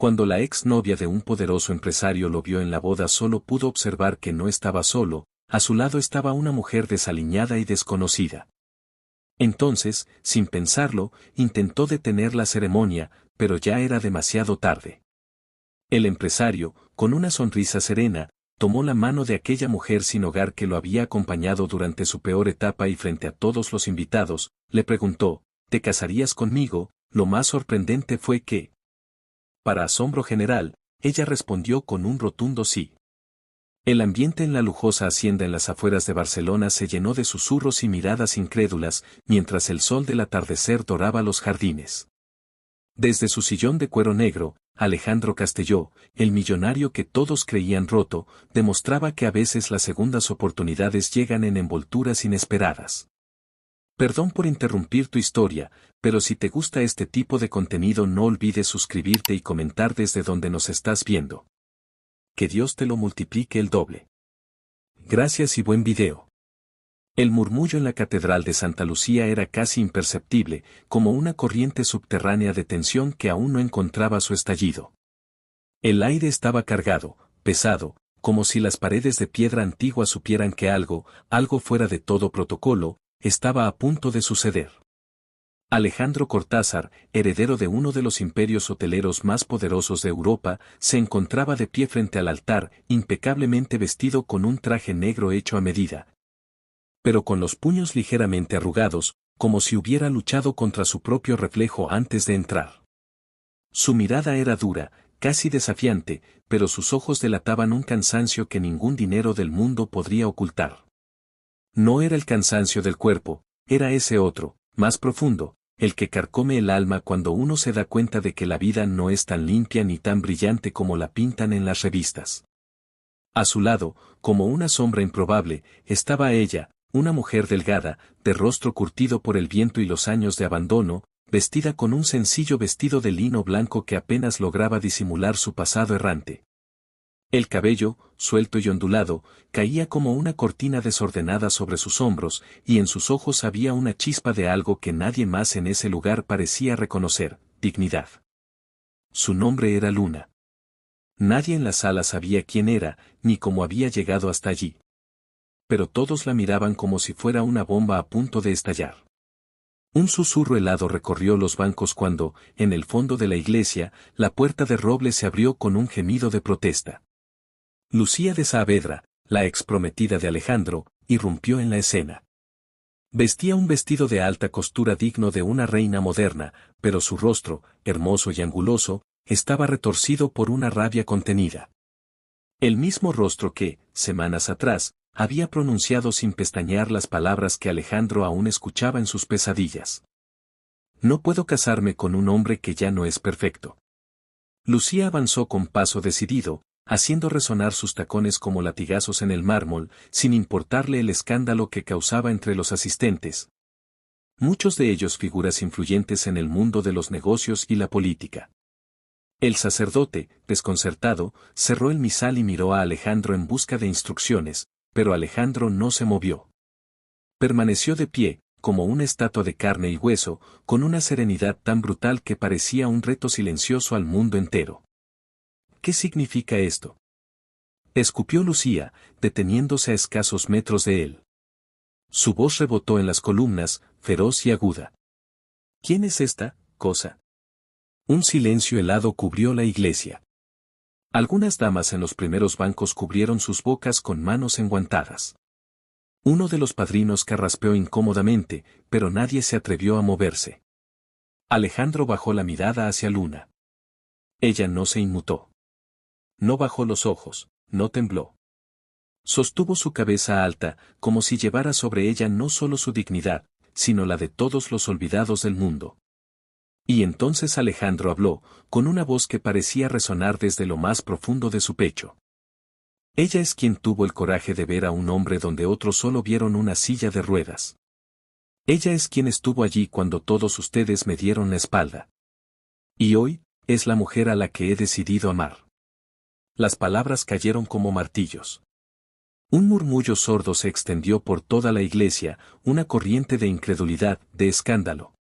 Cuando la ex novia de un poderoso empresario lo vio en la boda solo pudo observar que no estaba solo, a su lado estaba una mujer desaliñada y desconocida. Entonces, sin pensarlo, intentó detener la ceremonia, pero ya era demasiado tarde. El empresario, con una sonrisa serena, tomó la mano de aquella mujer sin hogar que lo había acompañado durante su peor etapa y frente a todos los invitados, le preguntó, ¿te casarías conmigo? Lo más sorprendente fue que, para asombro general, ella respondió con un rotundo sí. El ambiente en la lujosa hacienda en las afueras de Barcelona se llenó de susurros y miradas incrédulas, mientras el sol del atardecer doraba los jardines. Desde su sillón de cuero negro, Alejandro Castelló, el millonario que todos creían roto, demostraba que a veces las segundas oportunidades llegan en envolturas inesperadas. Perdón por interrumpir tu historia, pero si te gusta este tipo de contenido no olvides suscribirte y comentar desde donde nos estás viendo. Que Dios te lo multiplique el doble. Gracias y buen video. El murmullo en la Catedral de Santa Lucía era casi imperceptible, como una corriente subterránea de tensión que aún no encontraba su estallido. El aire estaba cargado, pesado, como si las paredes de piedra antigua supieran que algo fuera de todo protocolo, estaba a punto de suceder. Alejandro Cortázar, heredero de uno de los imperios hoteleros más poderosos de Europa, se encontraba de pie frente al altar, impecablemente vestido con un traje negro hecho a medida, pero con los puños ligeramente arrugados, como si hubiera luchado contra su propio reflejo antes de entrar. Su mirada era dura, casi desafiante, pero sus ojos delataban un cansancio que ningún dinero del mundo podría ocultar. No era el cansancio del cuerpo, era ese otro, más profundo, el que carcome el alma cuando uno se da cuenta de que la vida no es tan limpia ni tan brillante como la pintan en las revistas. A su lado, como una sombra improbable, estaba ella, una mujer delgada, de rostro curtido por el viento y los años de abandono, vestida con un sencillo vestido de lino blanco que apenas lograba disimular su pasado errante. El cabello, suelto y ondulado, caía como una cortina desordenada sobre sus hombros, y en sus ojos había una chispa de algo que nadie más en ese lugar parecía reconocer, dignidad. Su nombre era Luna. Nadie en la sala sabía quién era, ni cómo había llegado hasta allí. Pero todos la miraban como si fuera una bomba a punto de estallar. Un susurro helado recorrió los bancos cuando, en el fondo de la iglesia, la puerta de roble se abrió con un gemido de protesta. Lucía de Saavedra, la exprometida de Alejandro, irrumpió en la escena. Vestía un vestido de alta costura digno de una reina moderna, pero su rostro, hermoso y anguloso, estaba retorcido por una rabia contenida. El mismo rostro que, semanas atrás, había pronunciado sin pestañear las palabras que Alejandro aún escuchaba en sus pesadillas. No puedo casarme con un hombre que ya no es perfecto. Lucía avanzó con paso decidido, haciendo resonar sus tacones como latigazos en el mármol, sin importarle el escándalo que causaba entre los asistentes. Muchos de ellos figuras influyentes en el mundo de los negocios y la política. El sacerdote, desconcertado, cerró el misal y miró a Alejandro en busca de instrucciones, pero Alejandro no se movió. Permaneció de pie, como una estatua de carne y hueso, con una serenidad tan brutal que parecía un reto silencioso al mundo entero. ¿Qué significa esto? Escupió Lucía, deteniéndose a escasos metros de él. Su voz rebotó en las columnas, feroz y aguda. ¿Quién es esta cosa? Un silencio helado cubrió la iglesia. Algunas damas en los primeros bancos cubrieron sus bocas con manos enguantadas. Uno de los padrinos carraspeó incómodamente, pero nadie se atrevió a moverse. Alejandro bajó la mirada hacia Luna. Ella no se inmutó. No bajó los ojos, no tembló. Sostuvo su cabeza alta, como si llevara sobre ella no solo su dignidad, sino la de todos los olvidados del mundo. Y entonces Alejandro habló, con una voz que parecía resonar desde lo más profundo de su pecho. Ella es quien tuvo el coraje de ver a un hombre donde otros solo vieron una silla de ruedas. Ella es quien estuvo allí cuando todos ustedes me dieron la espalda. Y hoy, es la mujer a la que he decidido amar. Las palabras cayeron como martillos. Un murmullo sordo se extendió por toda la iglesia, una corriente de incredulidad, de escándalo.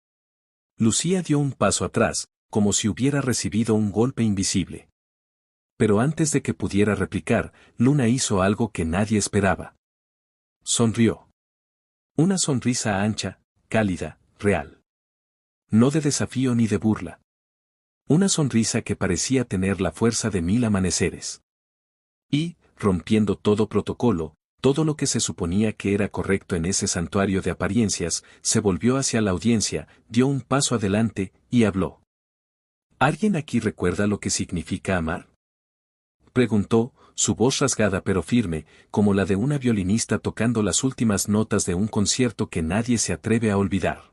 Lucía dio un paso atrás, como si hubiera recibido un golpe invisible. Pero antes de que pudiera replicar, Luna hizo algo que nadie esperaba. Sonrió. Una sonrisa ancha, cálida, real. No de desafío ni de burla. Una sonrisa que parecía tener la fuerza de 1000 amaneceres. Y, rompiendo todo protocolo, todo lo que se suponía que era correcto en ese santuario de apariencias, se volvió hacia la audiencia, dio un paso adelante, y habló. ¿Alguien aquí recuerda lo que significa amar? Preguntó, su voz rasgada pero firme, como la de una violinista tocando las últimas notas de un concierto que nadie se atreve a olvidar.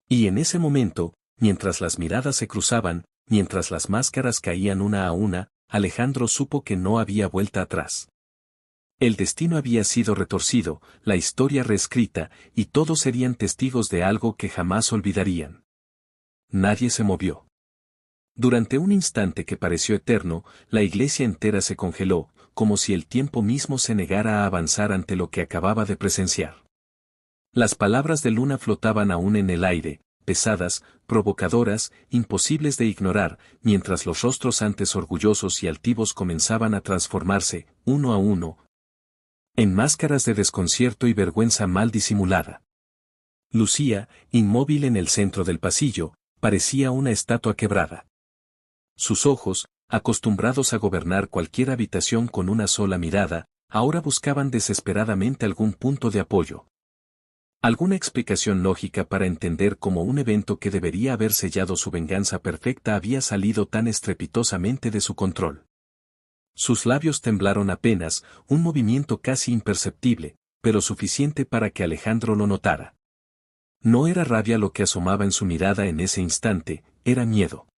Y en ese momento, mientras las miradas se cruzaban, mientras las máscaras caían una a una, Alejandro supo que no había vuelta atrás. El destino había sido retorcido, la historia reescrita, y todos serían testigos de algo que jamás olvidarían. Nadie se movió. Durante un instante que pareció eterno, la iglesia entera se congeló, como si el tiempo mismo se negara a avanzar ante lo que acababa de presenciar. Las palabras de Luna flotaban aún en el aire, pesadas, provocadoras, imposibles de ignorar, mientras los rostros antes orgullosos y altivos comenzaban a transformarse, uno a uno, en máscaras de desconcierto y vergüenza mal disimulada. Lucía, inmóvil en el centro del pasillo, parecía una estatua quebrada. Sus ojos, acostumbrados a gobernar cualquier habitación con una sola mirada, ahora buscaban desesperadamente algún punto de apoyo. Alguna explicación lógica para entender cómo un evento que debería haber sellado su venganza perfecta había salido tan estrepitosamente de su control. Sus labios temblaron apenas, un movimiento casi imperceptible, pero suficiente para que Alejandro lo notara. No era rabia lo que asomaba en su mirada en ese instante, era miedo.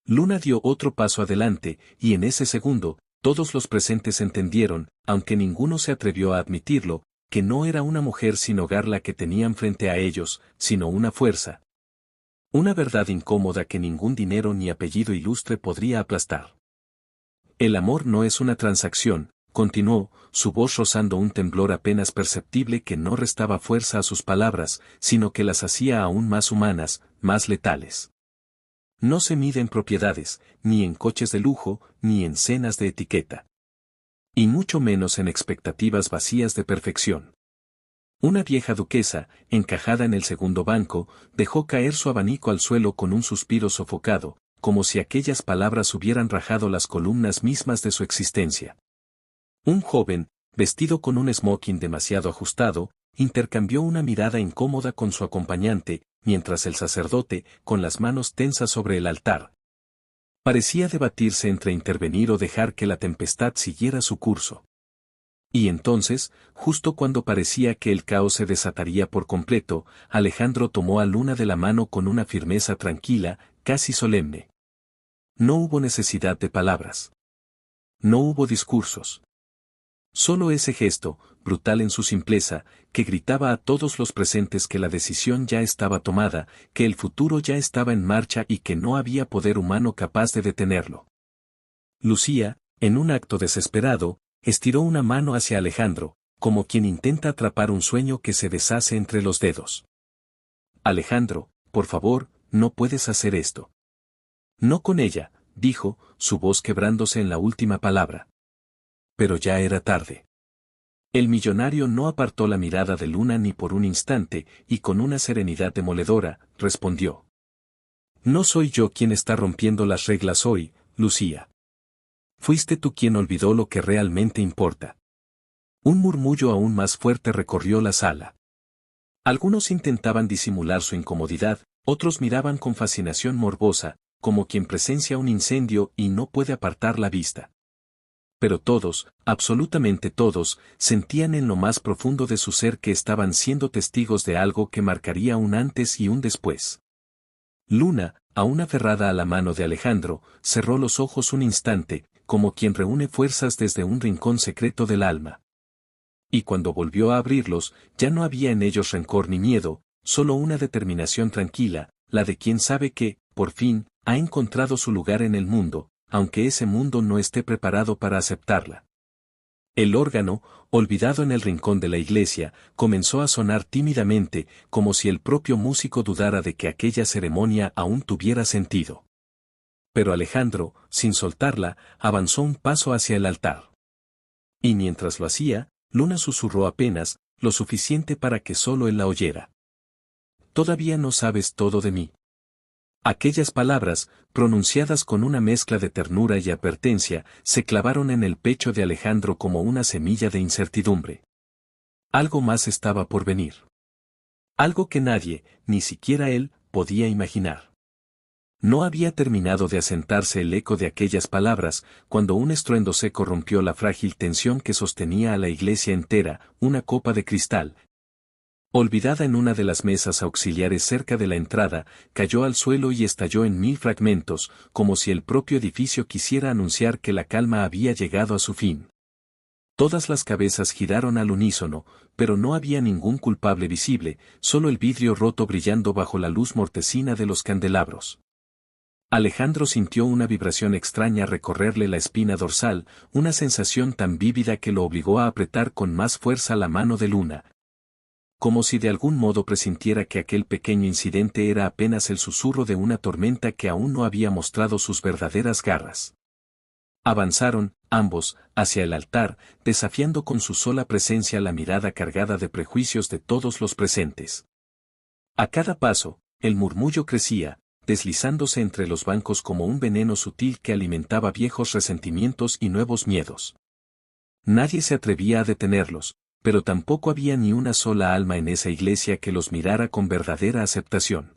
Luna dio otro paso adelante, y en ese segundo, todos los presentes entendieron, aunque ninguno se atrevió a admitirlo, que no era una mujer sin hogar la que tenían frente a ellos, sino una fuerza. Una verdad incómoda que ningún dinero ni apellido ilustre podría aplastar. El amor no es una transacción, continuó, su voz rozando un temblor apenas perceptible que no restaba fuerza a sus palabras, sino que las hacía aún más humanas, más letales. No se mide en propiedades, ni en coches de lujo, ni en cenas de etiqueta. Y mucho menos en expectativas vacías de perfección. Una vieja duquesa, encajada en el segundo banco, dejó caer su abanico al suelo con un suspiro sofocado, como si aquellas palabras hubieran rajado las columnas mismas de su existencia. Un joven, vestido con un smoking demasiado ajustado, intercambió una mirada incómoda con su acompañante, mientras el sacerdote, con las manos tensas sobre el altar, parecía debatirse entre intervenir o dejar que la tempestad siguiera su curso. Y entonces, justo cuando parecía que el caos se desataría por completo, Alejandro tomó a Luna de la mano con una firmeza tranquila, casi solemne. No hubo necesidad de palabras. No hubo discursos. Solo ese gesto, brutal en su simpleza, que gritaba a todos los presentes que la decisión ya estaba tomada, que el futuro ya estaba en marcha y que no había poder humano capaz de detenerlo. Lucía, en un acto desesperado, estiró una mano hacia Alejandro, como quien intenta atrapar un sueño que se deshace entre los dedos. Alejandro, por favor, no puedes hacer esto. No con ella, dijo, su voz quebrándose en la última palabra. Pero ya era tarde. El millonario no apartó la mirada de Luna ni por un instante, y con una serenidad demoledora, respondió. No soy yo quien está rompiendo las reglas hoy, Lucía. Fuiste tú quien olvidó lo que realmente importa. Un murmullo aún más fuerte recorrió la sala. Algunos intentaban disimular su incomodidad, otros miraban con fascinación morbosa, como quien presencia un incendio y no puede apartar la vista. Pero todos, absolutamente todos, sentían en lo más profundo de su ser que estaban siendo testigos de algo que marcaría un antes y un después. Luna, aún aferrada a la mano de Alejandro, cerró los ojos un instante, como quien reúne fuerzas desde un rincón secreto del alma. Y cuando volvió a abrirlos, ya no había en ellos rencor ni miedo, solo una determinación tranquila, la de quien sabe que, por fin, ha encontrado su lugar en el mundo, aunque ese mundo no esté preparado para aceptarla. El órgano, olvidado en el rincón de la iglesia, comenzó a sonar tímidamente, como si el propio músico dudara de que aquella ceremonia aún tuviera sentido. Pero Alejandro, sin soltarla, avanzó un paso hacia el altar. Y mientras lo hacía, Luna susurró apenas, lo suficiente para que solo él la oyera. «Todavía no sabes todo de mí». Aquellas palabras, pronunciadas con una mezcla de ternura y advertencia, se clavaron en el pecho de Alejandro como una semilla de incertidumbre. Algo más estaba por venir. Algo que nadie, ni siquiera él, podía imaginar. No había terminado de asentarse el eco de aquellas palabras, cuando un estruendo seco rompió la frágil tensión que sostenía a la iglesia entera, una copa de cristal, olvidada en una de las mesas auxiliares cerca de la entrada, cayó al suelo y estalló en 1000 fragmentos, como si el propio edificio quisiera anunciar que la calma había llegado a su fin. Todas las cabezas giraron al unísono, pero no había ningún culpable visible, solo el vidrio roto brillando bajo la luz mortecina de los candelabros. Alejandro sintió una vibración extraña recorrerle la espina dorsal, una sensación tan vívida que lo obligó a apretar con más fuerza la mano de Luna, como si de algún modo presintiera que aquel pequeño incidente era apenas el susurro de una tormenta que aún no había mostrado sus verdaderas garras. Avanzaron, ambos, hacia el altar, desafiando con su sola presencia la mirada cargada de prejuicios de todos los presentes. A cada paso, el murmullo crecía, deslizándose entre los bancos como un veneno sutil que alimentaba viejos resentimientos y nuevos miedos. Nadie se atrevía a detenerlos, pero tampoco había ni una sola alma en esa iglesia que los mirara con verdadera aceptación.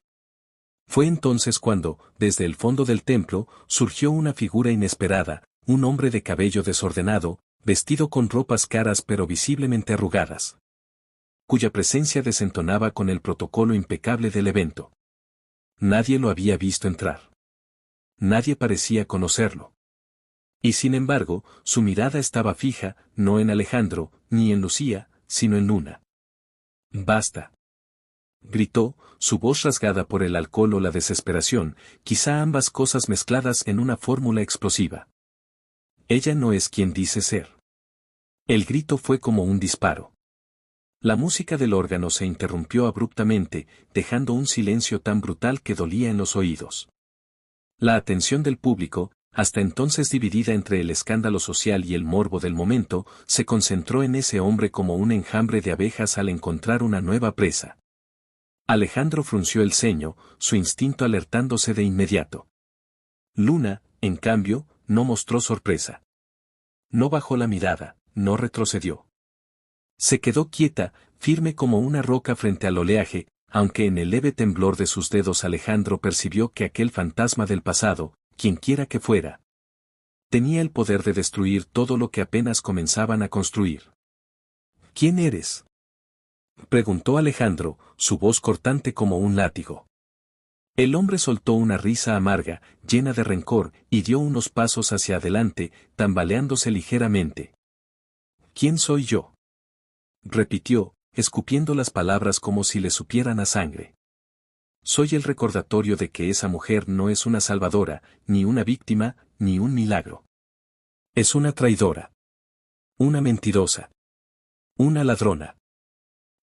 Fue entonces cuando, desde el fondo del templo, surgió una figura inesperada, un hombre de cabello desordenado, vestido con ropas caras pero visiblemente arrugadas, cuya presencia desentonaba con el protocolo impecable del evento. Nadie lo había visto entrar. Nadie parecía conocerlo. Y sin embargo, su mirada estaba fija, no en Alejandro, ni en Lucía, sino en Luna. «Basta», gritó, su voz rasgada por el alcohol o la desesperación, quizá ambas cosas mezcladas en una fórmula explosiva. «Ella no es quien dice ser». El grito fue como un disparo. La música del órgano se interrumpió abruptamente, dejando un silencio tan brutal que dolía en los oídos. La atención del público, hasta entonces dividida entre el escándalo social y el morbo del momento, se concentró en ese hombre como un enjambre de abejas al encontrar una nueva presa. Alejandro frunció el ceño, su instinto alertándose de inmediato. Luna, en cambio, no mostró sorpresa. No bajó la mirada, no retrocedió. Se quedó quieta, firme como una roca frente al oleaje, aunque en el leve temblor de sus dedos Alejandro percibió que aquel fantasma del pasado, quienquiera que fuera, tenía el poder de destruir todo lo que apenas comenzaban a construir. «¿Quién eres?», preguntó Alejandro, su voz cortante como un látigo. El hombre soltó una risa amarga, llena de rencor, y dio unos pasos hacia adelante, tambaleándose ligeramente. «¿Quién soy yo?», repitió, escupiendo las palabras como si le supieran a sangre. «Soy el recordatorio de que esa mujer no es una salvadora, ni una víctima, ni un milagro. Es una traidora. Una mentirosa. Una ladrona».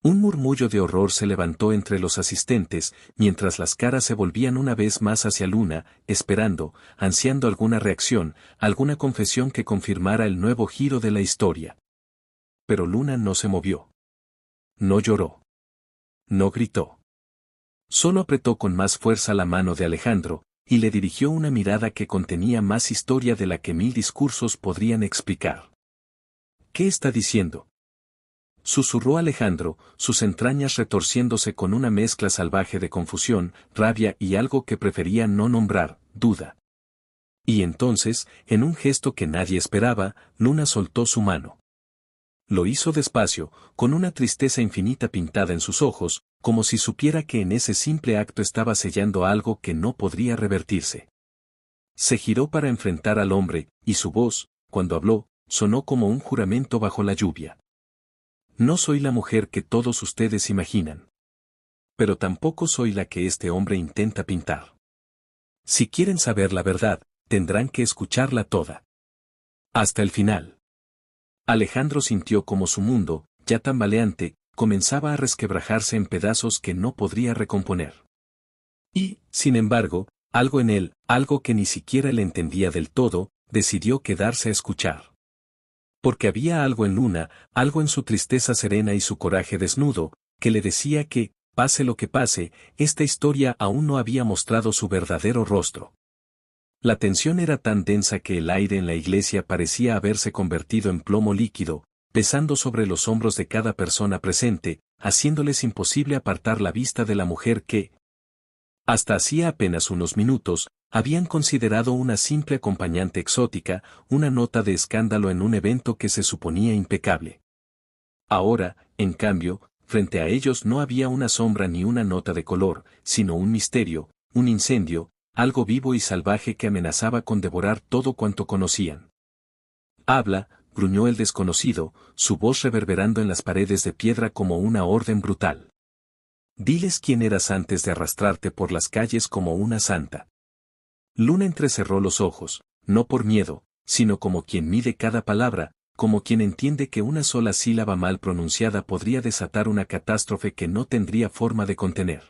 Un murmullo de horror se levantó entre los asistentes, mientras las caras se volvían una vez más hacia Luna, esperando, ansiando alguna reacción, alguna confesión que confirmara el nuevo giro de la historia. Pero Luna no se movió. No lloró. No gritó. Solo apretó con más fuerza la mano de Alejandro, y le dirigió una mirada que contenía más historia de la que 1000 discursos podrían explicar. «¿Qué está diciendo?», susurró Alejandro, sus entrañas retorciéndose con una mezcla salvaje de confusión, rabia y algo que prefería no nombrar, duda. Y entonces, en un gesto que nadie esperaba, Luna soltó su mano. Lo hizo despacio, con una tristeza infinita pintada en sus ojos, como si supiera que en ese simple acto estaba sellando algo que no podría revertirse. Se giró para enfrentar al hombre, y su voz, cuando habló, sonó como un juramento bajo la lluvia. «No soy la mujer que todos ustedes imaginan. Pero tampoco soy la que este hombre intenta pintar. Si quieren saber la verdad, tendrán que escucharla toda. Hasta el final». Alejandro sintió como su mundo, ya tambaleante, comenzaba a resquebrajarse en pedazos que no podría recomponer. Y, sin embargo, algo en él, algo que ni siquiera le entendía del todo, decidió quedarse a escuchar. Porque había algo en Luna, algo en su tristeza serena y su coraje desnudo, que le decía que, pase lo que pase, esta historia aún no había mostrado su verdadero rostro. La tensión era tan densa que el aire en la iglesia parecía haberse convertido en plomo líquido, pesando sobre los hombros de cada persona presente, haciéndoles imposible apartar la vista de la mujer que, hasta hacía apenas unos minutos, habían considerado una simple acompañante exótica, una nota de escándalo en un evento que se suponía impecable. Ahora, en cambio, frente a ellos no había una sombra ni una nota de color, sino un misterio, un incendio, algo vivo y salvaje que amenazaba con devorar todo cuanto conocían. «Habla», gruñó el desconocido, su voz reverberando en las paredes de piedra como una orden brutal. «Diles quién eras antes de arrastrarte por las calles como una santa». Luna entrecerró los ojos, no por miedo, sino como quien mide cada palabra, como quien entiende que una sola sílaba mal pronunciada podría desatar una catástrofe que no tendría forma de contener.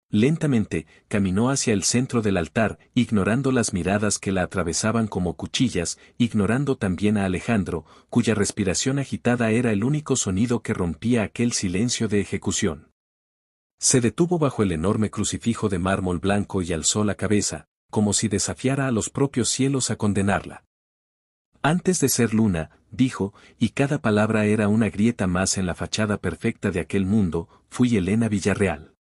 Lentamente, caminó hacia el centro del altar, ignorando las miradas que la atravesaban como cuchillas, ignorando también a Alejandro, cuya respiración agitada era el único sonido que rompía aquel silencio de ejecución. Se detuvo bajo el enorme crucifijo de mármol blanco y alzó la cabeza, como si desafiara a los propios cielos a condenarla. Antes de ser Luna, dijo, y cada palabra era una grieta más en la fachada perfecta de aquel mundo, fui Elena Villarreal.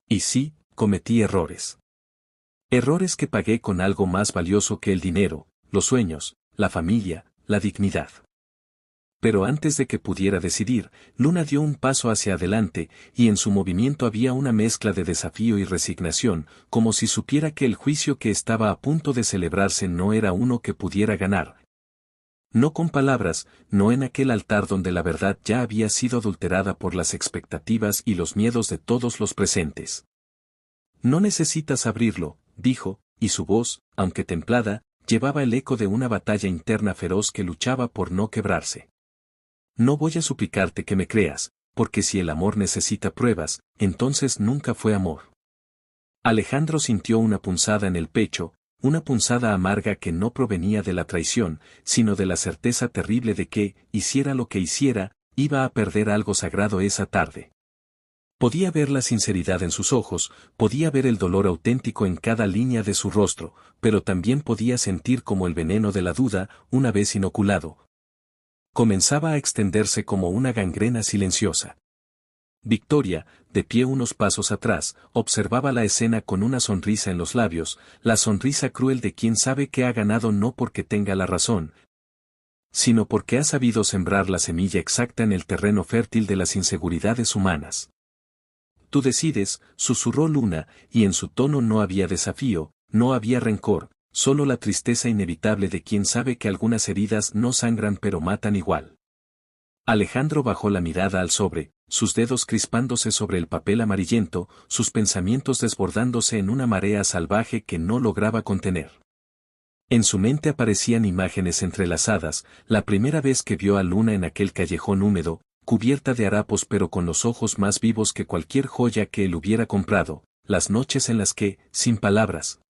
Y sí, cometí errores. Errores que pagué con algo más valioso que el dinero, los sueños, la familia, la dignidad. Pero antes de que pudiera decidir, Luna dio un paso hacia adelante, y en su movimiento había una mezcla de desafío y resignación, como si supiera que el juicio que estaba a punto de celebrarse no era uno que pudiera ganar. No con palabras, no en aquel altar donde la verdad ya había sido adulterada por las expectativas y los miedos de todos los presentes. «No necesitas abrirlo», dijo, y su voz, aunque templada, llevaba el eco de una batalla interna feroz que luchaba por no quebrarse. «No voy a suplicarte que me creas, porque si el amor necesita pruebas, entonces nunca fue amor». Alejandro sintió una punzada en el pecho, una punzada amarga que no provenía de la traición, sino de la certeza terrible de que, hiciera lo que hiciera, iba a perder algo sagrado esa tarde. Podía ver la sinceridad en sus ojos, podía ver el dolor auténtico en cada línea de su rostro, pero también podía sentir como el veneno de la duda, una vez inoculado, comenzaba a extenderse como una gangrena silenciosa. Victoria, de pie unos pasos atrás, observaba la escena con una sonrisa en los labios, la sonrisa cruel de quien sabe que ha ganado no porque tenga la razón, sino porque ha sabido sembrar la semilla exacta en el terreno fértil de las inseguridades humanas. «Tú decides», susurró Luna, y en su tono no había desafío, no había rencor, solo la tristeza inevitable de quien sabe que algunas heridas no sangran pero matan igual. Alejandro bajó la mirada al sobre, sus dedos crispándose sobre el papel amarillento, sus pensamientos desbordándose en una marea salvaje que no lograba contener. En su mente aparecían imágenes entrelazadas, la primera vez que vio a Luna en aquel callejón húmedo, cubierta de harapos pero con los ojos más vivos que cualquier joya que él hubiera comprado, las noches en las que, sin palabras,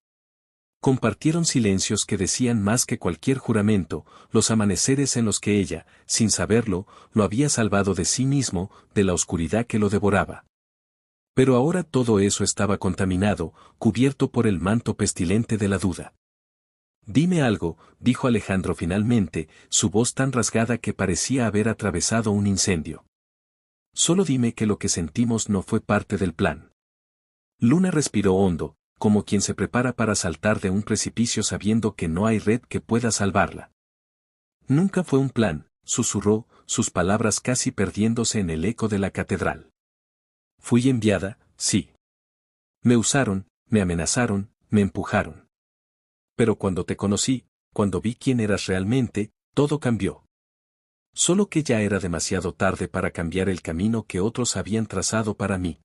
compartieron silencios que decían más que cualquier juramento, los amaneceres en los que ella, sin saberlo, lo había salvado de sí mismo, de la oscuridad que lo devoraba. Pero ahora todo eso estaba contaminado, cubierto por el manto pestilente de la duda. «Dime algo», dijo Alejandro finalmente, su voz tan rasgada que parecía haber atravesado un incendio. «Solo dime que lo que sentimos no fue parte del plan». Luna respiró hondo, como quien se prepara para saltar de un precipicio sabiendo que no hay red que pueda salvarla. «Nunca fue un plan», susurró, sus palabras casi perdiéndose en el eco de la catedral. «Fui enviada, sí. Me usaron, me amenazaron, me empujaron. Pero cuando te conocí, cuando vi quién eras realmente, todo cambió. Solo que ya era demasiado tarde para cambiar el camino que otros habían trazado para mí».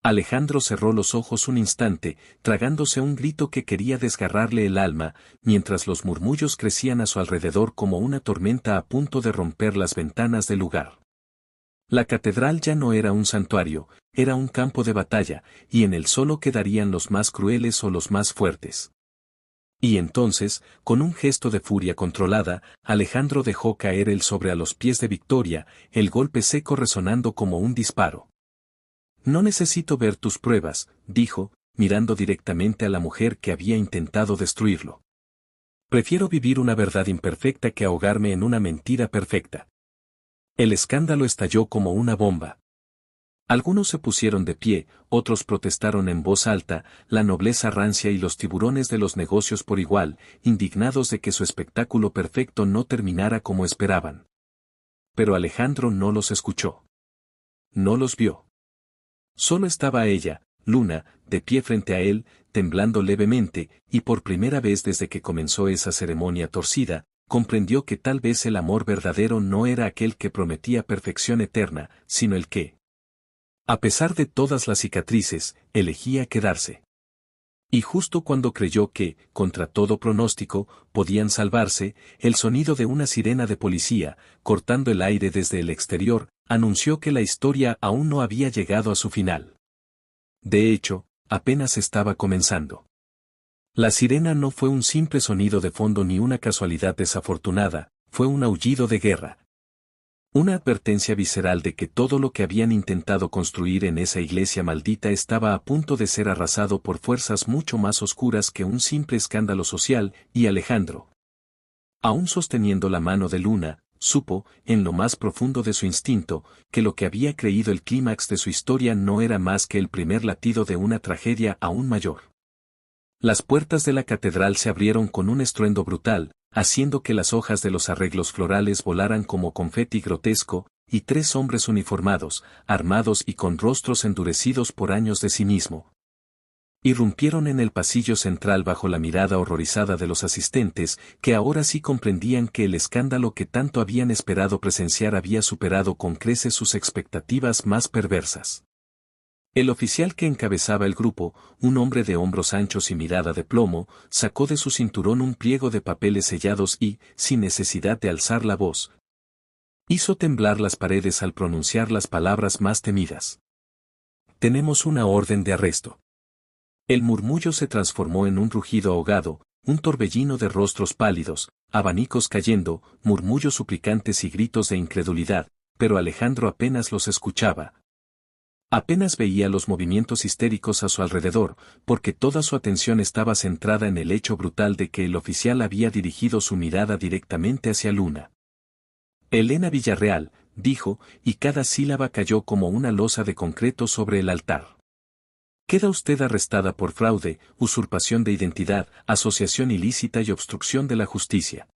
Alejandro cerró los ojos un instante, tragándose un grito que quería desgarrarle el alma, mientras los murmullos crecían a su alrededor como una tormenta a punto de romper las ventanas del lugar. La catedral ya no era un santuario, era un campo de batalla, y en él solo quedarían los más crueles o los más fuertes. Y entonces, con un gesto de furia controlada, Alejandro dejó caer el sobre a los pies de Victoria, el golpe seco resonando como un disparo. No necesito ver tus pruebas, dijo, mirando directamente a la mujer que había intentado destruirlo. Prefiero vivir una verdad imperfecta que ahogarme en una mentira perfecta. El escándalo estalló como una bomba. Algunos se pusieron de pie, otros protestaron en voz alta, la nobleza rancia y los tiburones de los negocios por igual, indignados de que su espectáculo perfecto no terminara como esperaban. Pero Alejandro no los escuchó. No los vio. Solo estaba ella, Luna, de pie frente a él, temblando levemente, y por primera vez desde que comenzó esa ceremonia torcida, comprendió que tal vez el amor verdadero no era aquel que prometía perfección eterna, sino el que, a pesar de todas las cicatrices, elegía quedarse. Y justo cuando creyó que, contra todo pronóstico, podían salvarse, el sonido de una sirena de policía, cortando el aire desde el exterior, anunció que la historia aún no había llegado a su final. De hecho, apenas estaba comenzando. La sirena no fue un simple sonido de fondo ni una casualidad desafortunada, fue un aullido de guerra. Una advertencia visceral de que todo lo que habían intentado construir en esa iglesia maldita estaba a punto de ser arrasado por fuerzas mucho más oscuras que un simple escándalo social, y Alejandro, aún sosteniendo la mano de Luna, supo, en lo más profundo de su instinto, que lo que había creído el clímax de su historia no era más que el primer latido de una tragedia aún mayor. Las puertas de la catedral se abrieron con un estruendo brutal, haciendo que las hojas de los arreglos florales volaran como confeti grotesco, y 3 hombres uniformados, armados y con rostros endurecidos por años de cinismo, irrumpieron en el pasillo central bajo la mirada horrorizada de los asistentes, que ahora sí comprendían que el escándalo que tanto habían esperado presenciar había superado con creces sus expectativas más perversas. El oficial que encabezaba el grupo, un hombre de hombros anchos y mirada de plomo, sacó de su cinturón un pliego de papeles sellados y, sin necesidad de alzar la voz, hizo temblar las paredes al pronunciar las palabras más temidas. Tenemos una orden de arresto. El murmullo se transformó en un rugido ahogado, un torbellino de rostros pálidos, abanicos cayendo, murmullos suplicantes y gritos de incredulidad, pero Alejandro apenas los escuchaba. Apenas veía los movimientos histéricos a su alrededor, porque toda su atención estaba centrada en el hecho brutal de que el oficial había dirigido su mirada directamente hacia Luna. Elena Villarreal, dijo, y cada sílaba cayó como una losa de concreto sobre el altar. Queda usted arrestada por fraude, usurpación de identidad, asociación ilícita y obstrucción de la justicia.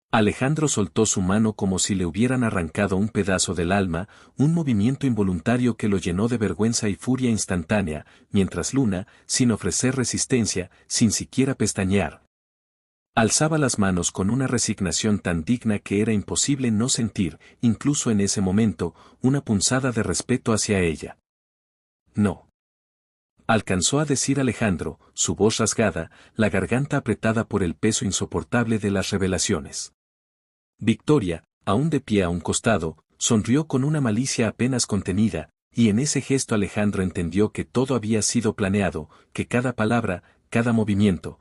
Alejandro soltó su mano como si le hubieran arrancado un pedazo del alma, un movimiento involuntario que lo llenó de vergüenza y furia instantánea, mientras Luna, sin ofrecer resistencia, sin siquiera pestañear, alzaba las manos con una resignación tan digna que era imposible no sentir, incluso en ese momento, una punzada de respeto hacia ella. No. Alcanzó a decir Alejandro, su voz rasgada, la garganta apretada por el peso insoportable de las revelaciones. Victoria, aún de pie a un costado, sonrió con una malicia apenas contenida, y en ese gesto Alejandro entendió que todo había sido planeado, que cada palabra, cada movimiento,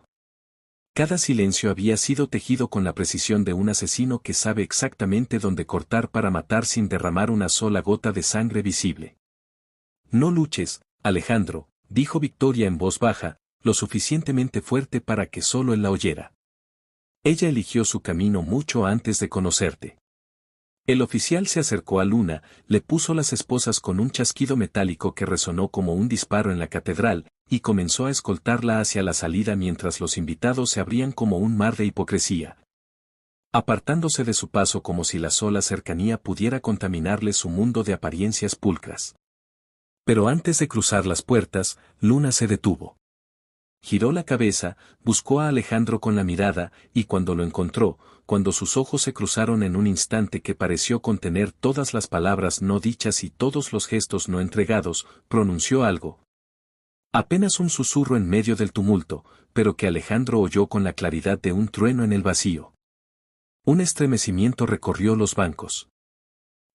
cada silencio había sido tejido con la precisión de un asesino que sabe exactamente dónde cortar para matar sin derramar una sola gota de sangre visible. No luches, Alejandro, dijo Victoria en voz baja, lo suficientemente fuerte para que solo él la oyera. Ella eligió su camino mucho antes de conocerte. El oficial se acercó a Luna, le puso las esposas con un chasquido metálico que resonó como un disparo en la catedral, y comenzó a escoltarla hacia la salida mientras los invitados se abrían como un mar de hipocresía, apartándose de su paso como si la sola cercanía pudiera contaminarle su mundo de apariencias pulcras. Pero antes de cruzar las puertas, Luna se detuvo. giró la cabeza, buscó a Alejandro con la mirada, y cuando lo encontró, cuando sus ojos se cruzaron en un instante que pareció contener todas las palabras no dichas y todos los gestos no entregados, pronunció algo. Apenas un susurro en medio del tumulto, pero que Alejandro oyó con la claridad de un trueno en el vacío. Un estremecimiento recorrió los bancos.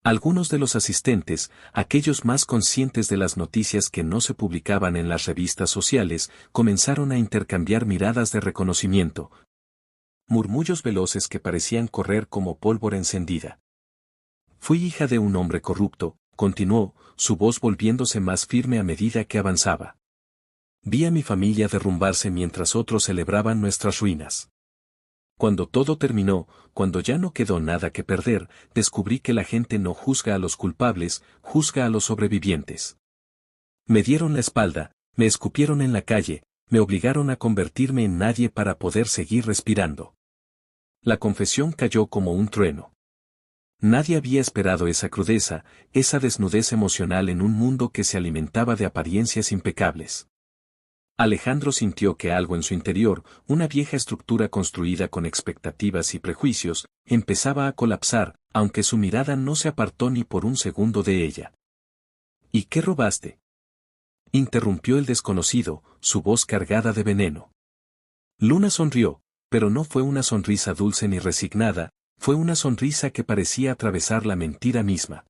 Algunos de los asistentes, aquellos más conscientes de las noticias que no se publicaban en las revistas sociales, comenzaron a intercambiar miradas de reconocimiento. Murmullos veloces que parecían correr como pólvora encendida. Fui hija de un hombre corrupto, continuó, su voz volviéndose más firme a medida que avanzaba. Vi a mi familia derrumbarse mientras otros celebraban nuestras ruinas. Cuando todo terminó, cuando ya no quedó nada que perder, descubrí que la gente no juzga a los culpables, juzga a los sobrevivientes. Me dieron la espalda, me escupieron en la calle, me obligaron a convertirme en nadie para poder seguir respirando. La confesión cayó como un trueno. Nadie había esperado esa crudeza, esa desnudez emocional en un mundo que se alimentaba de apariencias impecables. Alejandro sintió que algo en su interior, una vieja estructura construida con expectativas y prejuicios, empezaba a colapsar, aunque su mirada no se apartó ni por un segundo de ella. ¿Y qué robaste?, interrumpió el desconocido, su voz cargada de veneno. Luna sonrió, pero no fue una sonrisa dulce ni resignada, fue una sonrisa que parecía atravesar la mentira misma.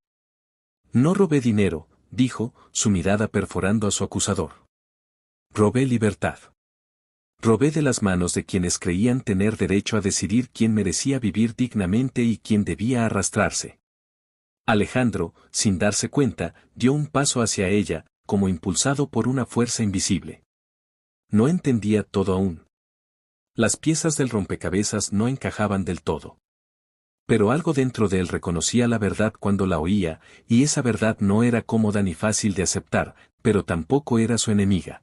No robé dinero, dijo, su mirada perforando a su acusador. Robé libertad. Robé de las manos de quienes creían tener derecho a decidir quién merecía vivir dignamente y quién debía arrastrarse. Alejandro, sin darse cuenta, dio un paso hacia ella, como impulsado por una fuerza invisible. No entendía todo aún. Las piezas del rompecabezas no encajaban del todo. Pero algo dentro de él reconocía la verdad cuando la oía, y esa verdad no era cómoda ni fácil de aceptar, pero tampoco era su enemiga.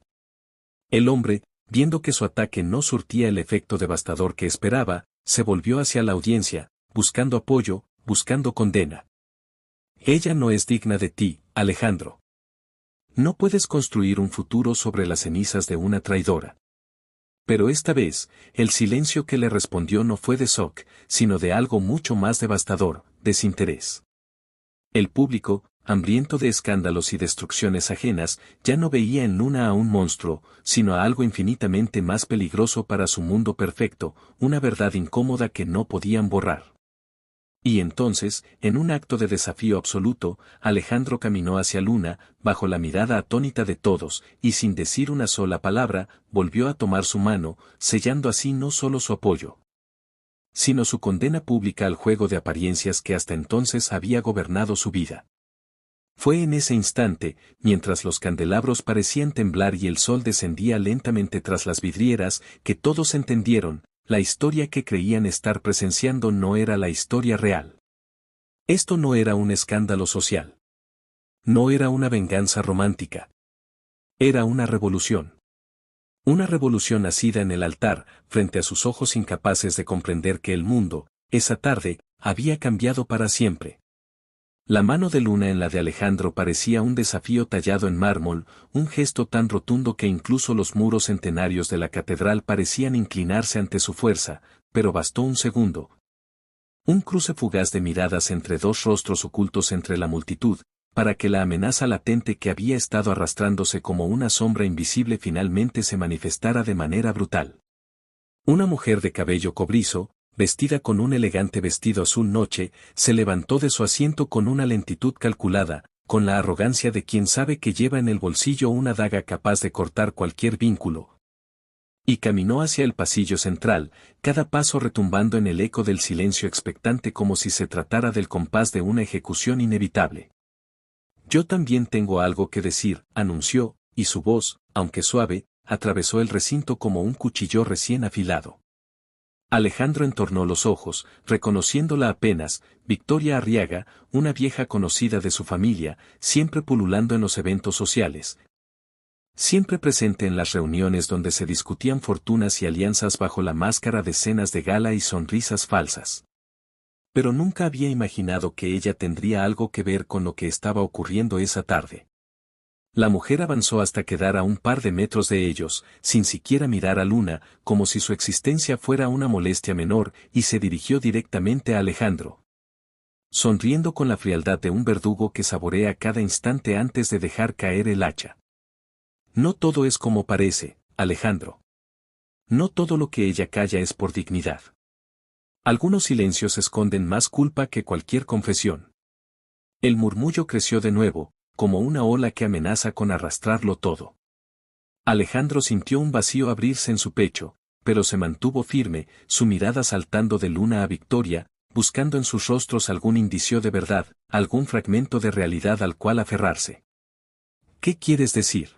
El hombre, viendo que su ataque no surtía el efecto devastador que esperaba, se volvió hacia la audiencia, buscando apoyo, buscando condena. Ella no es digna de ti, Alejandro. No puedes construir un futuro sobre las cenizas de una traidora. Pero esta vez, el silencio que le respondió no fue de shock, sino de algo mucho más devastador, desinterés. El público, hambriento de escándalos y destrucciones ajenas, ya no veía en Luna a un monstruo, sino a algo infinitamente más peligroso para su mundo perfecto, una verdad incómoda que no podían borrar. Y entonces, en un acto de desafío absoluto, Alejandro caminó hacia Luna, bajo la mirada atónita de todos, y sin decir una sola palabra, volvió a tomar su mano, sellando así no solo su apoyo, sino su condena pública al juego de apariencias que hasta entonces había gobernado su vida. Fue en ese instante, mientras los candelabros parecían temblar y el sol descendía lentamente tras las vidrieras, que todos entendieron, la historia que creían estar presenciando no era la historia real. Esto no era un escándalo social. No era una venganza romántica. Era una revolución. Una revolución nacida en el altar, frente a sus ojos incapaces de comprender que el mundo, esa tarde, había cambiado para siempre. La mano de Luna en la de Alejandro parecía un desafío tallado en mármol, un gesto tan rotundo que incluso los muros centenarios de la catedral parecían inclinarse ante su fuerza, pero bastó un segundo. Un cruce fugaz de miradas entre dos rostros ocultos entre la multitud, para que la amenaza latente que había estado arrastrándose como una sombra invisible finalmente se manifestara de manera brutal. Una mujer de cabello cobrizo, vestida con un elegante vestido azul noche, se levantó de su asiento con una lentitud calculada, con la arrogancia de quien sabe que lleva en el bolsillo una daga capaz de cortar cualquier vínculo. Y caminó hacia el pasillo central, cada paso retumbando en el eco del silencio expectante como si se tratara del compás de una ejecución inevitable. Yo también tengo algo que decir, anunció, y su voz, aunque suave, atravesó el recinto como un cuchillo recién afilado. Alejandro entornó los ojos, reconociéndola apenas, Victoria Arriaga, una vieja conocida de su familia, siempre pululando en los eventos sociales. Siempre presente en las reuniones donde se discutían fortunas y alianzas bajo la máscara de cenas de gala y sonrisas falsas. Pero nunca había imaginado que ella tendría algo que ver con lo que estaba ocurriendo esa tarde. La mujer avanzó hasta quedar a un par de metros de ellos, sin siquiera mirar a Luna, como si su existencia fuera una molestia menor, y se dirigió directamente a Alejandro. Sonriendo con la frialdad de un verdugo que saborea cada instante antes de dejar caer el hacha. No todo es como parece, Alejandro. No todo lo que ella calla es por dignidad. Algunos silencios esconden más culpa que cualquier confesión. El murmullo creció de nuevo, como una ola que amenaza con arrastrarlo todo. Alejandro sintió un vacío abrirse en su pecho, pero se mantuvo firme, su mirada saltando de Luna a Victoria, buscando en sus rostros algún indicio de verdad, algún fragmento de realidad al cual aferrarse. ¿Qué quieres decir?,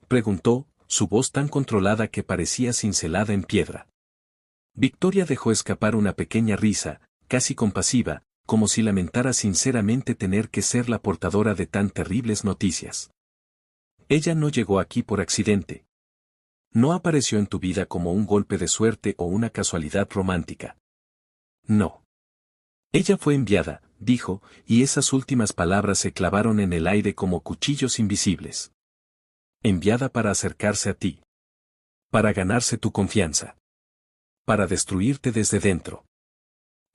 preguntó, su voz tan controlada que parecía cincelada en piedra. Victoria dejó escapar una pequeña risa, casi compasiva, como si lamentara sinceramente tener que ser la portadora de tan terribles noticias. Ella no llegó aquí por accidente. No apareció en tu vida como un golpe de suerte o una casualidad romántica. No. Ella fue enviada, dijo, y esas últimas palabras se clavaron en el aire como cuchillos invisibles. Enviada para acercarse a ti. Para ganarse tu confianza. Para destruirte desde dentro.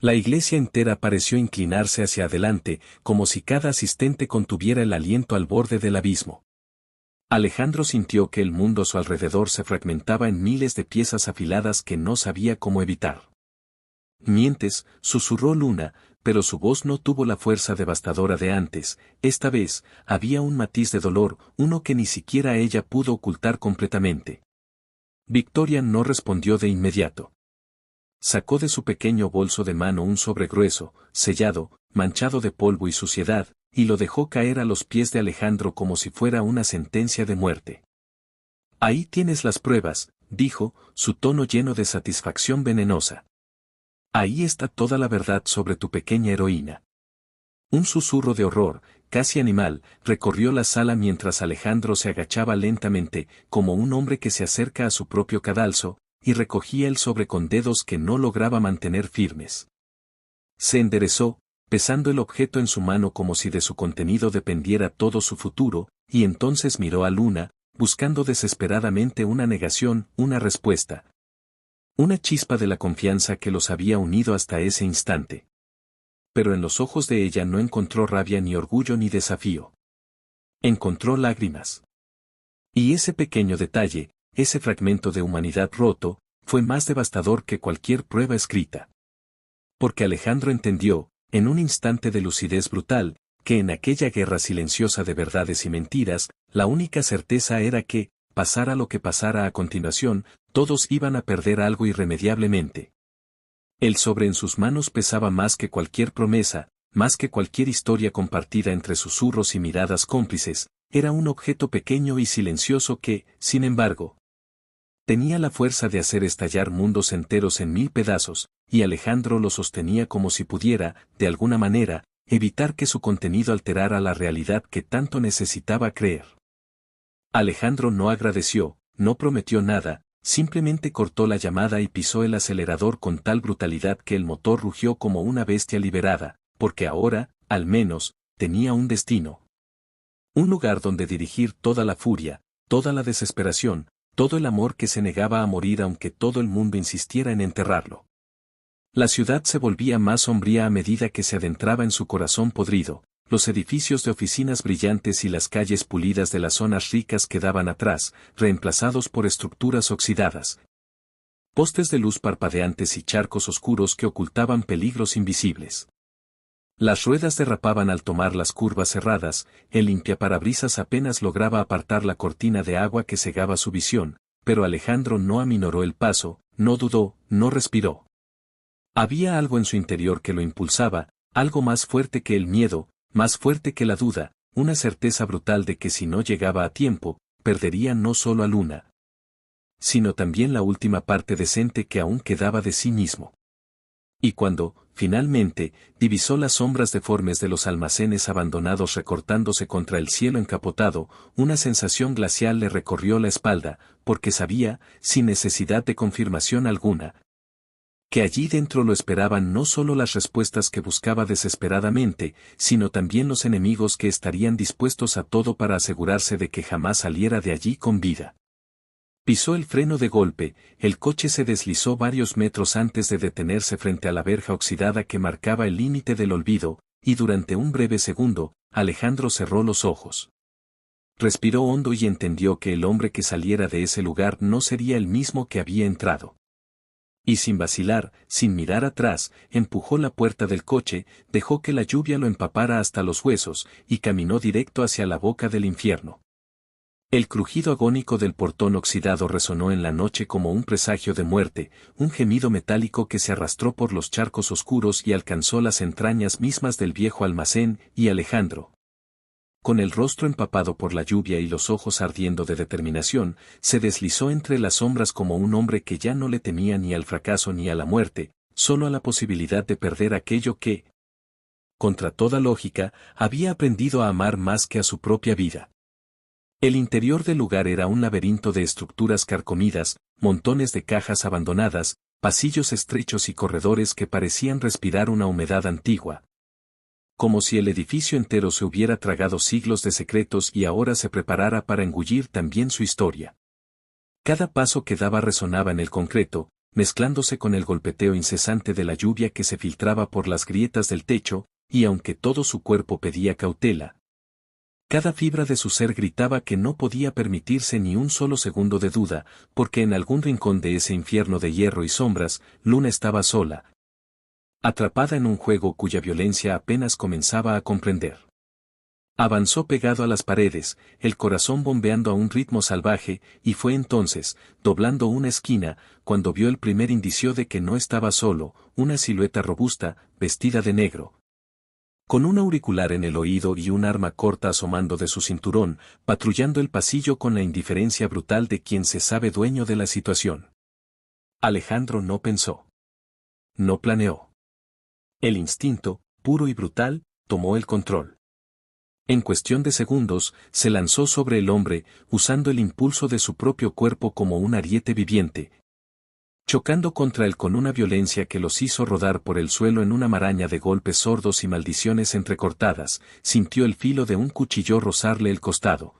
La iglesia entera pareció inclinarse hacia adelante, como si cada asistente contuviera el aliento al borde del abismo. Alejandro sintió que el mundo a su alrededor se fragmentaba en miles de piezas afiladas que no sabía cómo evitar. Mientes, susurró Luna, pero su voz no tuvo la fuerza devastadora de antes. Esta vez, había un matiz de dolor, uno que ni siquiera ella pudo ocultar completamente. Victoria no respondió de inmediato. Sacó de su pequeño bolso de mano un sobre grueso, sellado, manchado de polvo y suciedad, y lo dejó caer a los pies de Alejandro como si fuera una sentencia de muerte. Ahí tienes las pruebas, dijo, su tono lleno de satisfacción venenosa. Ahí está toda la verdad sobre tu pequeña heroína. Un susurro de horror, casi animal, recorrió la sala mientras Alejandro se agachaba lentamente, como un hombre que se acerca a su propio cadalso, y recogía el sobre con dedos que no lograba mantener firmes. Se enderezó, pesando el objeto en su mano como si de su contenido dependiera todo su futuro, y entonces miró a Luna, buscando desesperadamente una negación, una respuesta. Una chispa de la confianza que los había unido hasta ese instante. Pero en los ojos de ella no encontró rabia ni orgullo ni desafío. Encontró lágrimas. Y ese pequeño detalle, ese fragmento de humanidad roto, fue más devastador que cualquier prueba escrita. Porque Alejandro entendió, en un instante de lucidez brutal, que en aquella guerra silenciosa de verdades y mentiras, la única certeza era que, pasara lo que pasara a continuación, todos iban a perder algo irremediablemente. El sobre en sus manos pesaba más que cualquier promesa, más que cualquier historia compartida entre susurros y miradas cómplices, era un objeto pequeño y silencioso que, sin embargo, tenía la fuerza de hacer estallar mundos enteros en 1000 pedazos, y Alejandro lo sostenía como si pudiera, de alguna manera, evitar que su contenido alterara la realidad que tanto necesitaba creer. Alejandro no agradeció, no prometió nada, simplemente cortó la llamada y pisó el acelerador con tal brutalidad que el motor rugió como una bestia liberada, porque ahora, al menos, tenía un destino. Un lugar donde dirigir toda la furia, toda la desesperación, todo el amor que se negaba a morir aunque todo el mundo insistiera en enterrarlo. La ciudad se volvía más sombría a medida que se adentraba en su corazón podrido. Los edificios de oficinas brillantes y las calles pulidas de las zonas ricas quedaban atrás, reemplazados por estructuras oxidadas. Postes de luz parpadeantes y charcos oscuros que ocultaban peligros invisibles. Las ruedas derrapaban al tomar las curvas cerradas, el limpiaparabrisas apenas lograba apartar la cortina de agua que cegaba su visión, pero Alejandro no aminoró el paso, no dudó, no respiró. Había algo en su interior que lo impulsaba, algo más fuerte que el miedo, más fuerte que la duda, una certeza brutal de que si no llegaba a tiempo, perdería no solo a Luna, sino también la última parte decente que aún quedaba de sí mismo. Y cuando, finalmente, divisó las sombras deformes de los almacenes abandonados recortándose contra el cielo encapotado, una sensación glacial le recorrió la espalda, porque sabía, sin necesidad de confirmación alguna, Que allí dentro lo esperaban no solo las respuestas que buscaba desesperadamente, sino también los enemigos que estarían dispuestos a todo para asegurarse de que jamás saliera de allí con vida. Pisó el freno de golpe, el coche se deslizó varios metros antes de detenerse frente a la verja oxidada que marcaba el límite del olvido, y durante un breve segundo, Alejandro cerró los ojos. Respiró hondo y entendió que el hombre que saliera de ese lugar no sería el mismo que había entrado. Y sin vacilar, sin mirar atrás, empujó la puerta del coche, dejó que la lluvia lo empapara hasta los huesos, y caminó directo hacia la boca del infierno. El crujido agónico del portón oxidado resonó en la noche como un presagio de muerte, un gemido metálico que se arrastró por los charcos oscuros y alcanzó las entrañas mismas del viejo almacén, y Alejandro, con el rostro empapado por la lluvia y los ojos ardiendo de determinación, se deslizó entre las sombras como un hombre que ya no le temía ni al fracaso ni a la muerte, solo a la posibilidad de perder aquello que, contra toda lógica, había aprendido a amar más que a su propia vida. El interior del lugar era un laberinto de estructuras carcomidas, montones de cajas abandonadas, pasillos estrechos y corredores que parecían respirar una humedad antigua. Como si el edificio entero se hubiera tragado siglos de secretos y ahora se preparara para engullir también su historia. Cada paso que daba resonaba en el concreto, mezclándose con el golpeteo incesante de la lluvia que se filtraba por las grietas del techo, y aunque todo su cuerpo pedía cautela, cada fibra de su ser gritaba que no podía permitirse ni un solo segundo de duda, porque en algún rincón de ese infierno de hierro y sombras, Luna estaba sola, atrapada en un juego cuya violencia apenas comenzaba a comprender. Avanzó pegado a las paredes, el corazón bombeando a un ritmo salvaje, y fue entonces, doblando una esquina, cuando vio el primer indicio de que no estaba solo, una silueta robusta, vestida de negro, con un auricular en el oído y un arma corta asomando de su cinturón, patrullando el pasillo con la indiferencia brutal de quien se sabe dueño de la situación. Alejandro no pensó. No planeó. El instinto, puro y brutal, tomó el control. En cuestión de segundos, se lanzó sobre el hombre, usando el impulso de su propio cuerpo como un ariete viviente, chocando contra él con una violencia que los hizo rodar por el suelo en una maraña de golpes sordos y maldiciones entrecortadas, sintió el filo de un cuchillo rozarle el costado.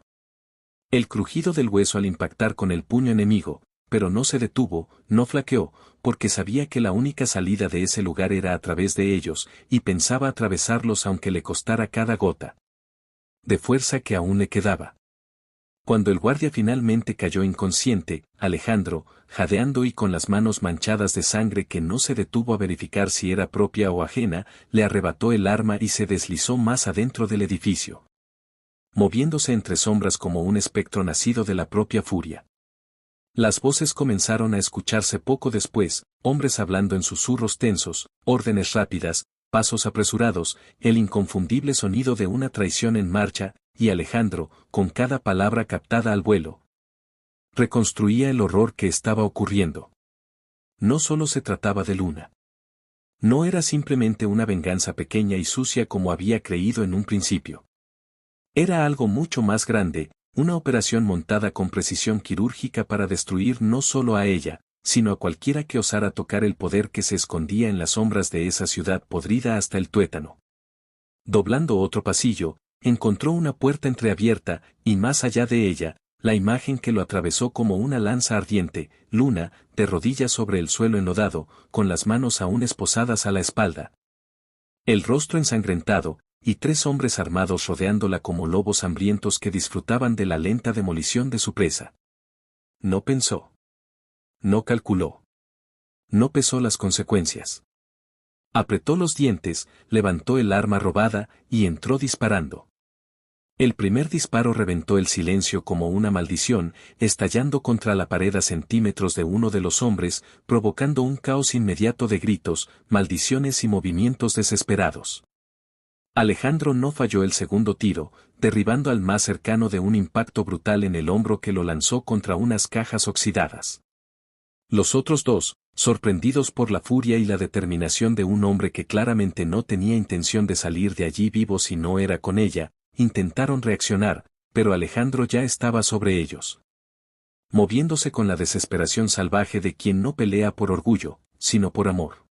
El crujido del hueso al impactar con el puño enemigo, pero no se detuvo, no flaqueó, porque sabía que la única salida de ese lugar era a través de ellos, y pensaba atravesarlos aunque le costara cada gota de fuerza que aún le quedaba. Cuando el guardia finalmente cayó inconsciente, Alejandro, jadeando y con las manos manchadas de sangre que no se detuvo a verificar si era propia o ajena, le arrebató el arma y se deslizó más adentro del edificio, moviéndose entre sombras como un espectro nacido de la propia furia. Las voces comenzaron a escucharse poco después, hombres hablando en susurros tensos, órdenes rápidas, pasos apresurados, el inconfundible sonido de una traición en marcha, y Alejandro, con cada palabra captada al vuelo, reconstruía el horror que estaba ocurriendo. No solo se trataba de Luna. No era simplemente una venganza pequeña y sucia como había creído en un principio. Era algo mucho más grande, una operación montada con precisión quirúrgica para destruir no solo a ella, sino a cualquiera que osara tocar el poder que se escondía en las sombras de esa ciudad podrida hasta el tuétano. Doblando otro pasillo, encontró una puerta entreabierta, y más allá de ella, la imagen que lo atravesó como una lanza ardiente, Luna, de rodillas sobre el suelo enlodado, con las manos aún esposadas a la espalda, el rostro ensangrentado, y tres hombres armados rodeándola como lobos hambrientos que disfrutaban de la lenta demolición de su presa. No pensó. No calculó. No pesó las consecuencias. Apretó los dientes, levantó el arma robada, y entró disparando. El primer disparo reventó el silencio como una maldición, estallando contra la pared a centímetros de uno de los hombres, provocando un caos inmediato de gritos, maldiciones y movimientos desesperados. Alejandro no falló el segundo tiro, derribando al más cercano de un impacto brutal en el hombro que lo lanzó contra unas cajas oxidadas. Los otros dos, sorprendidos por la furia y la determinación de un hombre que claramente no tenía intención de salir de allí vivo si no era con ella, intentaron reaccionar, pero Alejandro ya estaba sobre ellos. Moviéndose con la desesperación salvaje de quien no pelea por orgullo, sino por amor.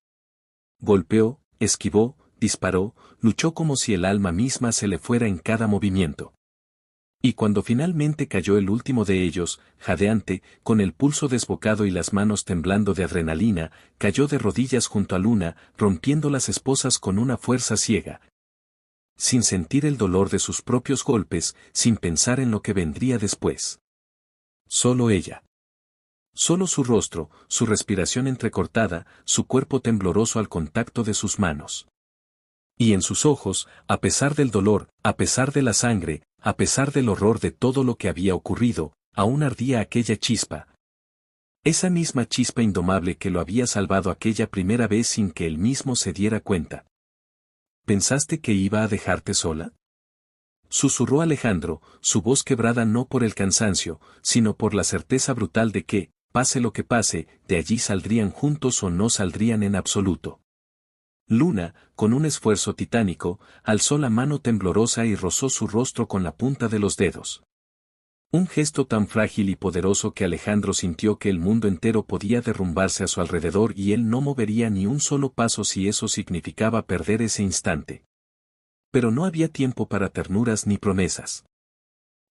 Golpeó, esquivó, disparó, luchó como si el alma misma se le fuera en cada movimiento. Y cuando finalmente cayó el último de ellos, jadeante, con el pulso desbocado y las manos temblando de adrenalina, cayó de rodillas junto a Luna, rompiendo las esposas con una fuerza ciega. Sin sentir el dolor de sus propios golpes, sin pensar en lo que vendría después. Solo ella. Solo su rostro, su respiración entrecortada, su cuerpo tembloroso al contacto de sus manos. Y en sus ojos, a pesar del dolor, a pesar de la sangre, a pesar del horror de todo lo que había ocurrido, aún ardía aquella chispa. Esa misma chispa indomable que lo había salvado aquella primera vez sin que él mismo se diera cuenta. ¿Pensaste que iba a dejarte sola? Susurró Alejandro, su voz quebrada no por el cansancio, sino por la certeza brutal de que, pase lo que pase, de allí saldrían juntos o no saldrían en absoluto. Luna, con un esfuerzo titánico, alzó la mano temblorosa y rozó su rostro con la punta de los dedos. Un gesto tan frágil y poderoso que Alejandro sintió que el mundo entero podía derrumbarse a su alrededor y él no movería ni un solo paso si eso significaba perder ese instante. Pero no había tiempo para ternuras ni promesas.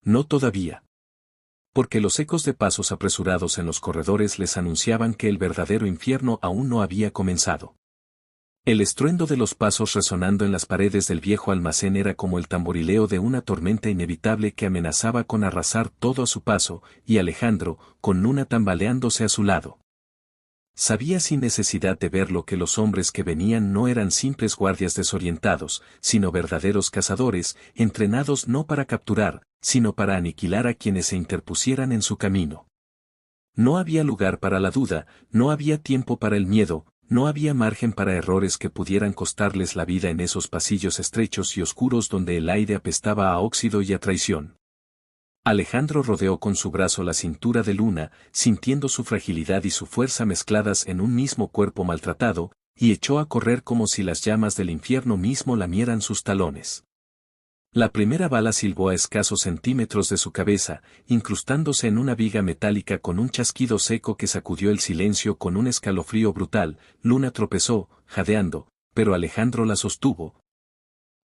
No todavía. Porque los ecos de pasos apresurados en los corredores les anunciaban que el verdadero infierno aún no había comenzado. El estruendo de los pasos resonando en las paredes del viejo almacén era como el tamborileo de una tormenta inevitable que amenazaba con arrasar todo a su paso, y Alejandro, con Luna tambaleándose a su lado. Sabía sin necesidad de verlo que los hombres que venían no eran simples guardias desorientados, sino verdaderos cazadores, entrenados no para capturar, sino para aniquilar a quienes se interpusieran en su camino. No había lugar para la duda, no había tiempo para el miedo, no había margen para errores que pudieran costarles la vida en esos pasillos estrechos y oscuros donde el aire apestaba a óxido y a traición. Alejandro rodeó con su brazo la cintura de Luna, sintiendo su fragilidad y su fuerza mezcladas en un mismo cuerpo maltratado, y echó a correr como si las llamas del infierno mismo lamieran sus talones. La primera bala silbó a escasos centímetros de su cabeza, incrustándose en una viga metálica con un chasquido seco que sacudió el silencio con un escalofrío brutal. Luna tropezó, jadeando, pero Alejandro la sostuvo,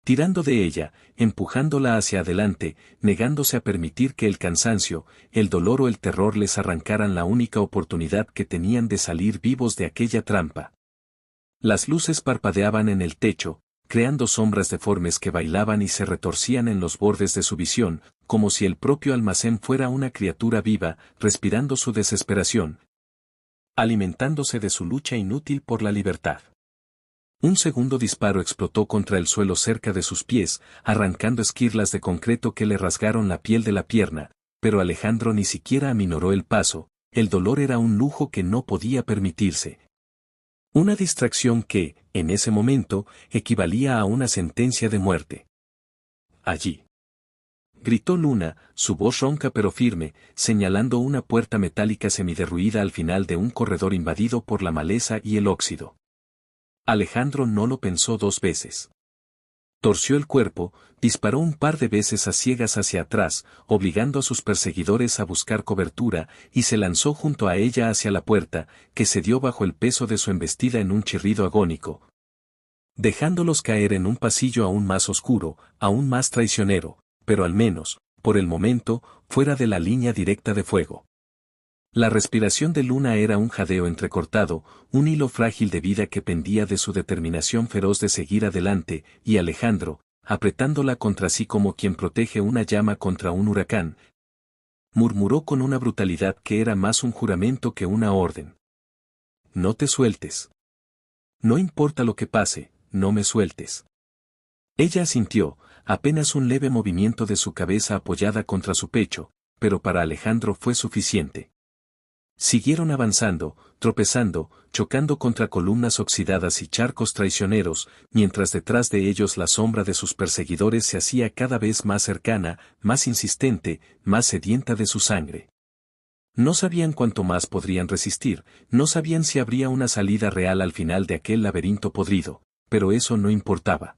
tirando de ella, empujándola hacia adelante, negándose a permitir que el cansancio, el dolor o el terror les arrancaran la única oportunidad que tenían de salir vivos de aquella trampa. Las luces parpadeaban en el techo, creando sombras deformes que bailaban y se retorcían en los bordes de su visión, como si el propio almacén fuera una criatura viva, respirando su desesperación, alimentándose de su lucha inútil por la libertad. Un segundo disparo explotó contra el suelo cerca de sus pies, arrancando esquirlas de concreto que le rasgaron la piel de la pierna, pero Alejandro ni siquiera aminoró el paso, el dolor era un lujo que no podía permitirse. Una distracción que, en ese momento, equivalía a una sentencia de muerte. Allí. Gritó Luna, su voz ronca pero firme, señalando una puerta metálica semiderruida al final de un corredor invadido por la maleza y el óxido. Alejandro no lo pensó dos veces. Torció el cuerpo, disparó un par de veces a ciegas hacia atrás, obligando a sus perseguidores a buscar cobertura, y se lanzó junto a ella hacia la puerta, que cedió bajo el peso de su embestida en un chirrido agónico, dejándolos caer en un pasillo aún más oscuro, aún más traicionero, pero al menos, por el momento, fuera de la línea directa de fuego. La respiración de Luna era un jadeo entrecortado, un hilo frágil de vida que pendía de su determinación feroz de seguir adelante, y Alejandro, apretándola contra sí como quien protege una llama contra un huracán, murmuró con una brutalidad que era más un juramento que una orden. No te sueltes. No importa lo que pase, no me sueltes. Ella asintió, apenas un leve movimiento de su cabeza apoyada contra su pecho, pero para Alejandro fue suficiente. Siguieron avanzando, tropezando, chocando contra columnas oxidadas y charcos traicioneros, mientras detrás de ellos la sombra de sus perseguidores se hacía cada vez más cercana, más insistente, más sedienta de su sangre. No sabían cuánto más podrían resistir, no sabían si habría una salida real al final de aquel laberinto podrido, pero eso no importaba.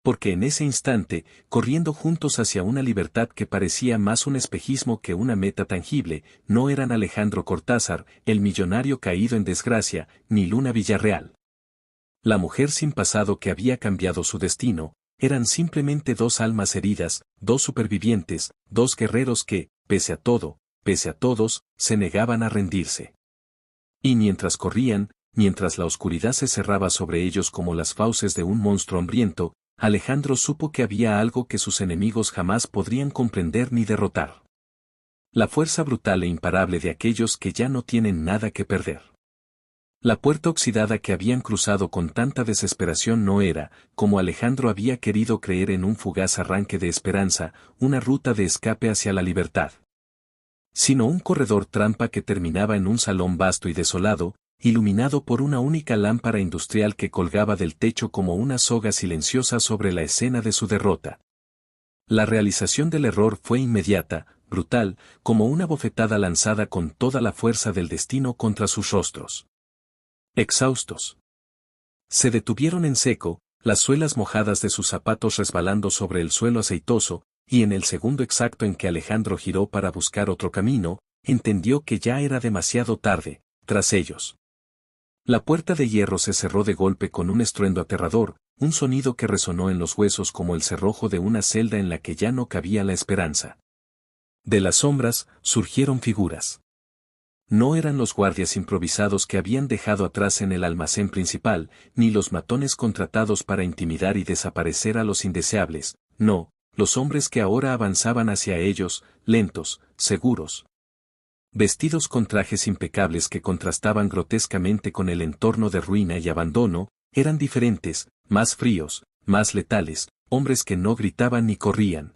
Porque en ese instante, corriendo juntos hacia una libertad que parecía más un espejismo que una meta tangible, no eran Alejandro Cortázar, el millonario caído en desgracia, ni Luna Villarreal. La mujer sin pasado que había cambiado su destino, eran simplemente dos almas heridas, dos supervivientes, dos guerreros que, pese a todo, pese a todos, se negaban a rendirse. Y mientras corrían, mientras la oscuridad se cerraba sobre ellos como las fauces de un monstruo hambriento, Alejandro supo que había algo que sus enemigos jamás podrían comprender ni derrotar. La fuerza brutal e imparable de aquellos que ya no tienen nada que perder. La puerta oxidada que habían cruzado con tanta desesperación no era, como Alejandro había querido creer en un fugaz arranque de esperanza, una ruta de escape hacia la libertad, sino un corredor trampa que terminaba en un salón vasto y desolado, iluminado por una única lámpara industrial que colgaba del techo como una soga silenciosa sobre la escena de su derrota. La realización del error fue inmediata, brutal, como una bofetada lanzada con toda la fuerza del destino contra sus rostros. Exhaustos, se detuvieron en seco, las suelas mojadas de sus zapatos resbalando sobre el suelo aceitoso, y en el segundo exacto en que Alejandro giró para buscar otro camino, entendió que ya era demasiado tarde, tras ellos. La puerta de hierro se cerró de golpe con un estruendo aterrador, un sonido que resonó en los huesos como el cerrojo de una celda en la que ya no cabía la esperanza. De las sombras, surgieron figuras. No eran los guardias improvisados que habían dejado atrás en el almacén principal, ni los matones contratados para intimidar y desaparecer a los indeseables, no, los hombres que ahora avanzaban hacia ellos, lentos, seguros, vestidos con trajes impecables que contrastaban grotescamente con el entorno de ruina y abandono, eran diferentes, más fríos, más letales, hombres que no gritaban ni corrían.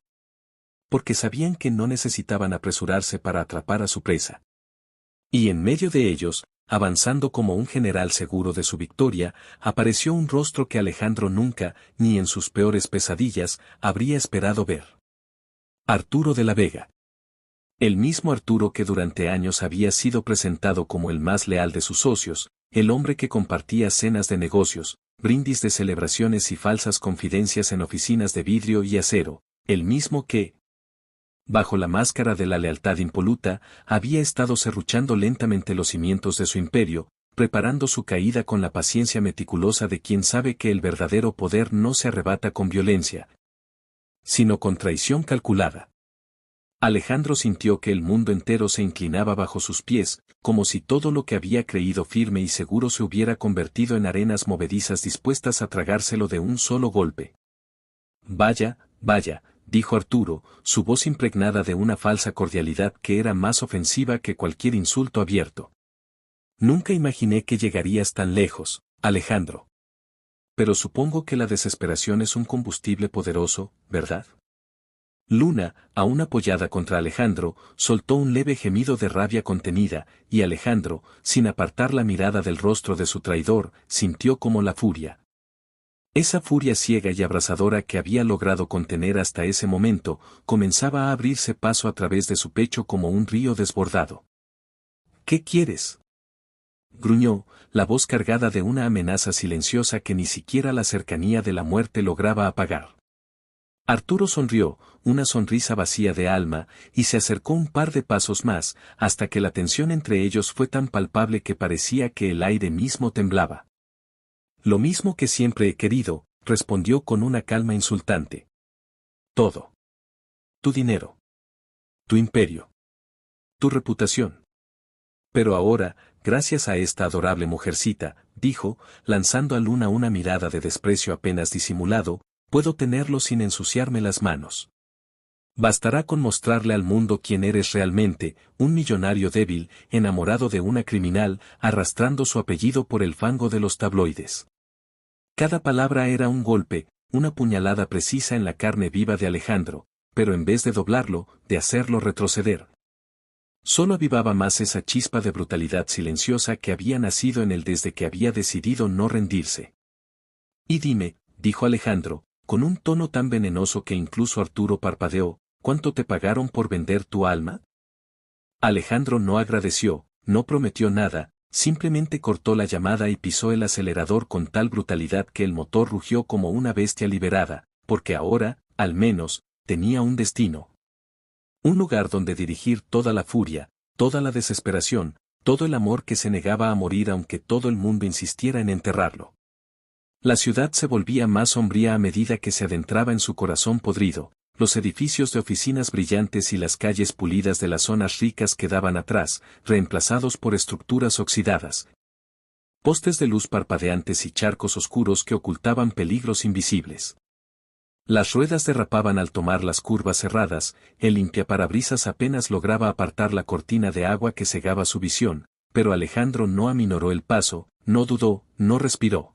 Porque sabían que no necesitaban apresurarse para atrapar a su presa. Y en medio de ellos, avanzando como un general seguro de su victoria, apareció un rostro que Alejandro nunca, ni en sus peores pesadillas, habría esperado ver. Arturo de la Vega. El mismo Arturo que durante años había sido presentado como el más leal de sus socios, el hombre que compartía cenas de negocios, brindis de celebraciones y falsas confidencias en oficinas de vidrio y acero, el mismo que, bajo la máscara de la lealtad impoluta, había estado serruchando lentamente los cimientos de su imperio, preparando su caída con la paciencia meticulosa de quien sabe que el verdadero poder no se arrebata con violencia, sino con traición calculada. Alejandro sintió que el mundo entero se inclinaba bajo sus pies, como si todo lo que había creído firme y seguro se hubiera convertido en arenas movedizas dispuestas a tragárselo de un solo golpe. Vaya, vaya, dijo Arturo, su voz impregnada de una falsa cordialidad que era más ofensiva que cualquier insulto abierto. Nunca imaginé que llegarías tan lejos, Alejandro. Pero supongo que la desesperación es un combustible poderoso, ¿verdad? Luna, aún apoyada contra Alejandro, soltó un leve gemido de rabia contenida, y Alejandro, sin apartar la mirada del rostro de su traidor, sintió como la furia. Esa furia ciega y abrasadora que había logrado contener hasta ese momento, comenzaba a abrirse paso a través de su pecho como un río desbordado. ¿Qué quieres?, gruñó, la voz cargada de una amenaza silenciosa que ni siquiera la cercanía de la muerte lograba apagar. Arturo sonrió, una sonrisa vacía de alma, y se acercó un par de pasos más, hasta que la tensión entre ellos fue tan palpable que parecía que el aire mismo temblaba. Lo mismo que siempre he querido, respondió con una calma insultante. Todo. Tu dinero. Tu imperio. Tu reputación. Pero ahora, gracias a esta adorable mujercita, dijo, lanzando a Luna una mirada de desprecio apenas disimulado, puedo tenerlo sin ensuciarme las manos. Bastará con mostrarle al mundo quién eres realmente, un millonario débil, enamorado de una criminal, arrastrando su apellido por el fango de los tabloides. Cada palabra era un golpe, una puñalada precisa en la carne viva de Alejandro, pero en vez de doblarlo, de hacerlo retroceder. Solo avivaba más esa chispa de brutalidad silenciosa que había nacido en él desde que había decidido no rendirse. Y dime, dijo Alejandro, con un tono tan venenoso que incluso Arturo parpadeó, ¿cuánto te pagaron por vender tu alma? Alejandro no agradeció, no prometió nada, simplemente cortó la llamada y pisó el acelerador con tal brutalidad que el motor rugió como una bestia liberada, porque ahora, al menos, tenía un destino. Un lugar donde dirigir toda la furia, toda la desesperación, todo el amor que se negaba a morir aunque todo el mundo insistiera en enterrarlo. La ciudad se volvía más sombría a medida que se adentraba en su corazón podrido, los edificios de oficinas brillantes y las calles pulidas de las zonas ricas quedaban atrás, reemplazados por estructuras oxidadas, postes de luz parpadeantes y charcos oscuros que ocultaban peligros invisibles. Las ruedas derrapaban al tomar las curvas cerradas, el limpiaparabrisas apenas lograba apartar la cortina de agua que cegaba su visión, pero Alejandro no aminoró el paso, no dudó, no respiró.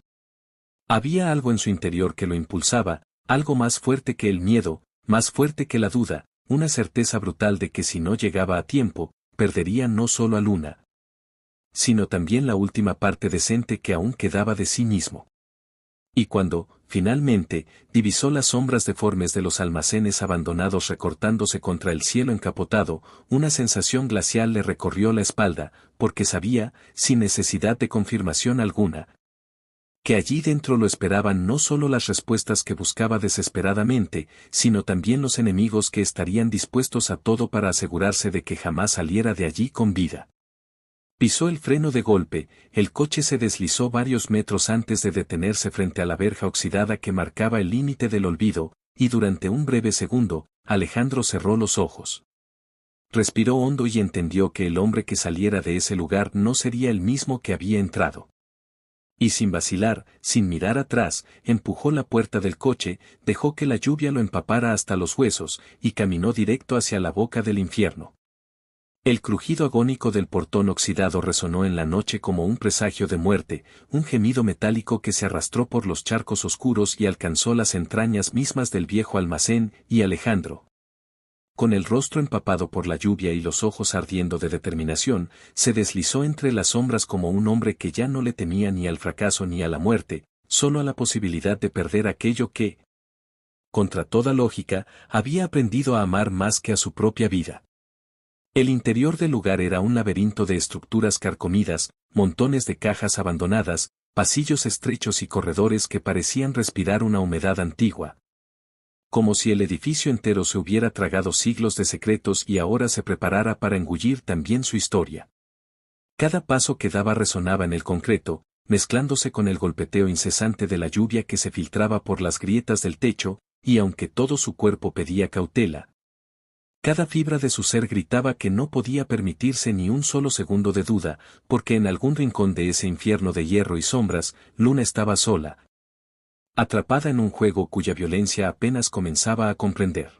Había algo en su interior que lo impulsaba, algo más fuerte que el miedo, más fuerte que la duda, una certeza brutal de que si no llegaba a tiempo, perdería no solo a Luna, sino también la última parte decente que aún quedaba de sí mismo. Y cuando, finalmente, divisó las sombras deformes de los almacenes abandonados recortándose contra el cielo encapotado, una sensación glacial le recorrió la espalda, porque sabía, sin necesidad de confirmación alguna, que allí dentro lo esperaban no solo las respuestas que buscaba desesperadamente, sino también los enemigos que estarían dispuestos a todo para asegurarse de que jamás saliera de allí con vida. Pisó el freno de golpe, el coche se deslizó varios metros antes de detenerse frente a la verja oxidada que marcaba el límite del olvido, y durante un breve segundo, Alejandro cerró los ojos. Respiró hondo y entendió que el hombre que saliera de ese lugar no sería el mismo que había entrado. Y sin vacilar, sin mirar atrás, empujó la puerta del coche, dejó que la lluvia lo empapara hasta los huesos, y caminó directo hacia la boca del infierno. El crujido agónico del portón oxidado resonó en la noche como un presagio de muerte, un gemido metálico que se arrastró por los charcos oscuros y alcanzó las entrañas mismas del viejo almacén, y Alejandro, con el rostro empapado por la lluvia y los ojos ardiendo de determinación, se deslizó entre las sombras como un hombre que ya no le temía ni al fracaso ni a la muerte, solo a la posibilidad de perder aquello que, contra toda lógica, había aprendido a amar más que a su propia vida. El interior del lugar era un laberinto de estructuras carcomidas, montones de cajas abandonadas, pasillos estrechos y corredores que parecían respirar una humedad antigua. Como si el edificio entero se hubiera tragado siglos de secretos y ahora se preparara para engullir también su historia. Cada paso que daba resonaba en el concreto, mezclándose con el golpeteo incesante de la lluvia que se filtraba por las grietas del techo, y aunque todo su cuerpo pedía cautela, cada fibra de su ser gritaba que no podía permitirse ni un solo segundo de duda, porque en algún rincón de ese infierno de hierro y sombras, Luna estaba sola, atrapada en un juego cuya violencia apenas comenzaba a comprender.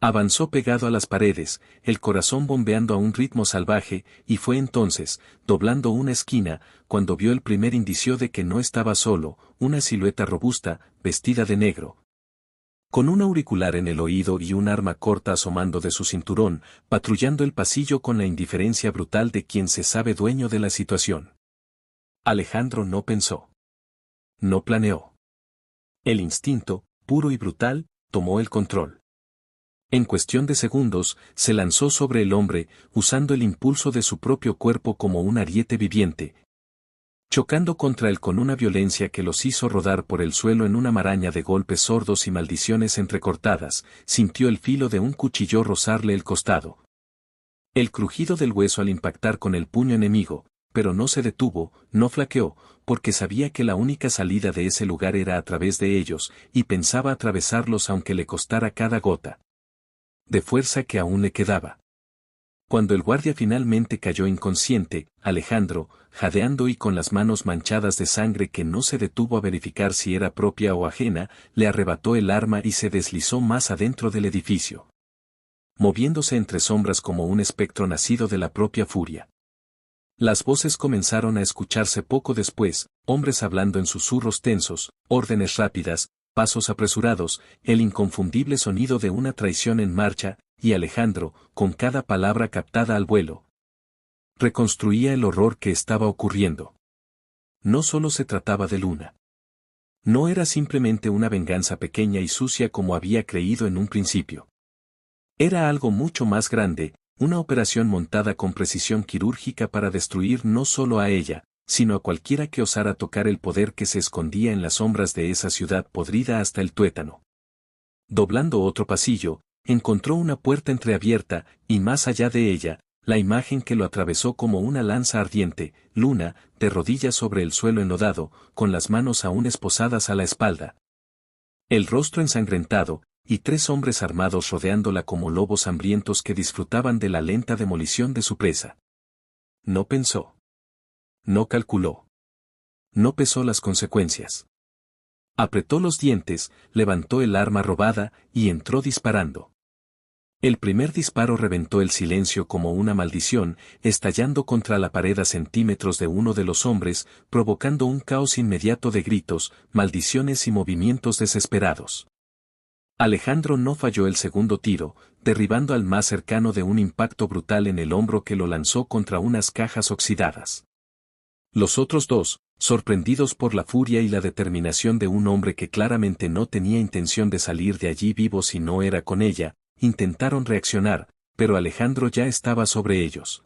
Avanzó pegado a las paredes, el corazón bombeando a un ritmo salvaje, y fue entonces, doblando una esquina, cuando vio el primer indicio de que no estaba solo, una silueta robusta, vestida de negro, con un auricular en el oído y un arma corta asomando de su cinturón, patrullando el pasillo con la indiferencia brutal de quien se sabe dueño de la situación. Alejandro no pensó. No planeó. El instinto, puro y brutal, tomó el control. En cuestión de segundos, se lanzó sobre el hombre, usando el impulso de su propio cuerpo como un ariete viviente, chocando contra él con una violencia que los hizo rodar por el suelo en una maraña de golpes sordos y maldiciones entrecortadas, sintió el filo de un cuchillo rozarle el costado. El crujido del hueso al impactar con el puño enemigo, pero no se detuvo, no flaqueó, porque sabía que la única salida de ese lugar era a través de ellos, y pensaba atravesarlos aunque le costara cada gota de fuerza que aún le quedaba. Cuando el guardia finalmente cayó inconsciente, Alejandro, jadeando y con las manos manchadas de sangre que no se detuvo a verificar si era propia o ajena, le arrebató el arma y se deslizó más adentro del edificio, moviéndose entre sombras como un espectro nacido de la propia furia. Las voces comenzaron a escucharse poco después, hombres hablando en susurros tensos, órdenes rápidas, pasos apresurados, el inconfundible sonido de una traición en marcha, y Alejandro, con cada palabra captada al vuelo, reconstruía el horror que estaba ocurriendo. No solo se trataba de Luna. No era simplemente una venganza pequeña y sucia como había creído en un principio. Era algo mucho más grande, una operación montada con precisión quirúrgica para destruir no solo a ella, sino a cualquiera que osara tocar el poder que se escondía en las sombras de esa ciudad podrida hasta el tuétano. Doblando otro pasillo, encontró una puerta entreabierta, y más allá de ella, la imagen que lo atravesó como una lanza ardiente, Luna, de rodillas sobre el suelo enlodado, con las manos aún esposadas a la espalda. El rostro ensangrentado, y 3 hombres armados rodeándola como lobos hambrientos que disfrutaban de la lenta demolición de su presa. No pensó. No calculó. No pesó las consecuencias. Apretó los dientes, levantó el arma robada, y entró disparando. El primer disparo reventó el silencio como una maldición, estallando contra la pared a centímetros de uno de los hombres, provocando un caos inmediato de gritos, maldiciones y movimientos desesperados. Alejandro no falló el segundo tiro, derribando al más cercano de un impacto brutal en el hombro que lo lanzó contra unas cajas oxidadas. Los otros 2, sorprendidos por la furia y la determinación de un hombre que claramente no tenía intención de salir de allí vivo si no era con ella, intentaron reaccionar, pero Alejandro ya estaba sobre ellos.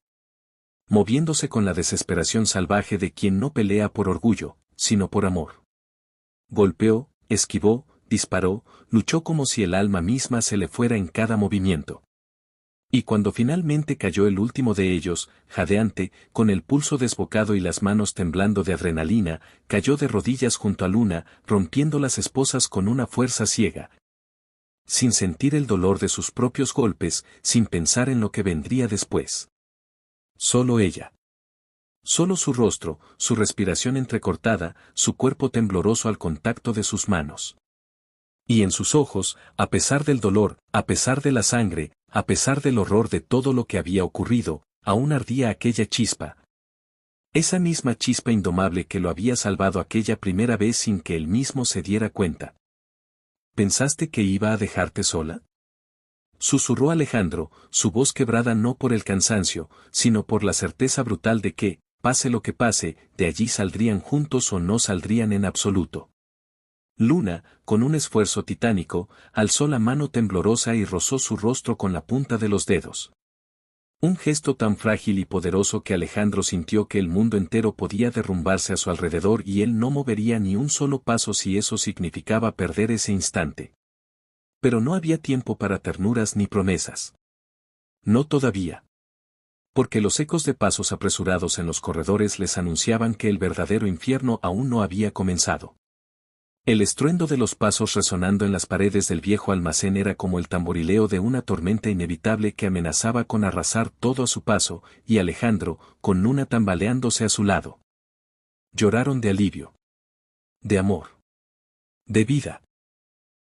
Moviéndose con la desesperación salvaje de quien no pelea por orgullo, sino por amor. Golpeó, esquivó, disparó, luchó como si el alma misma se le fuera en cada movimiento. Y cuando finalmente cayó el último de ellos, jadeante, con el pulso desbocado y las manos temblando de adrenalina, cayó de rodillas junto a Luna, rompiendo las esposas con una fuerza ciega. Sin sentir el dolor de sus propios golpes, sin pensar en lo que vendría después. Solo ella. Solo su rostro, su respiración entrecortada, su cuerpo tembloroso al contacto de sus manos. Y en sus ojos, a pesar del dolor, a pesar de la sangre, a pesar del horror de todo lo que había ocurrido, aún ardía aquella chispa. Esa misma chispa indomable que lo había salvado aquella primera vez sin que él mismo se diera cuenta. ¿Pensaste que iba a dejarte sola? Susurró Alejandro, su voz quebrada no por el cansancio, sino por la certeza brutal de que, pase lo que pase, de allí saldrían juntos o no saldrían en absoluto. Luna, con un esfuerzo titánico, alzó la mano temblorosa y rozó su rostro con la punta de los dedos. Un gesto tan frágil y poderoso que Alejandro sintió que el mundo entero podía derrumbarse a su alrededor y él no movería ni un solo paso si eso significaba perder ese instante. Pero no había tiempo para ternuras ni promesas. No todavía. Porque los ecos de pasos apresurados en los corredores les anunciaban que el verdadero infierno aún no había comenzado. El estruendo de los pasos resonando en las paredes del viejo almacén era como el tamborileo de una tormenta inevitable que amenazaba con arrasar todo a su paso, y Alejandro, con Luna tambaleándose a su lado. Lloraron de alivio. De amor. De vida.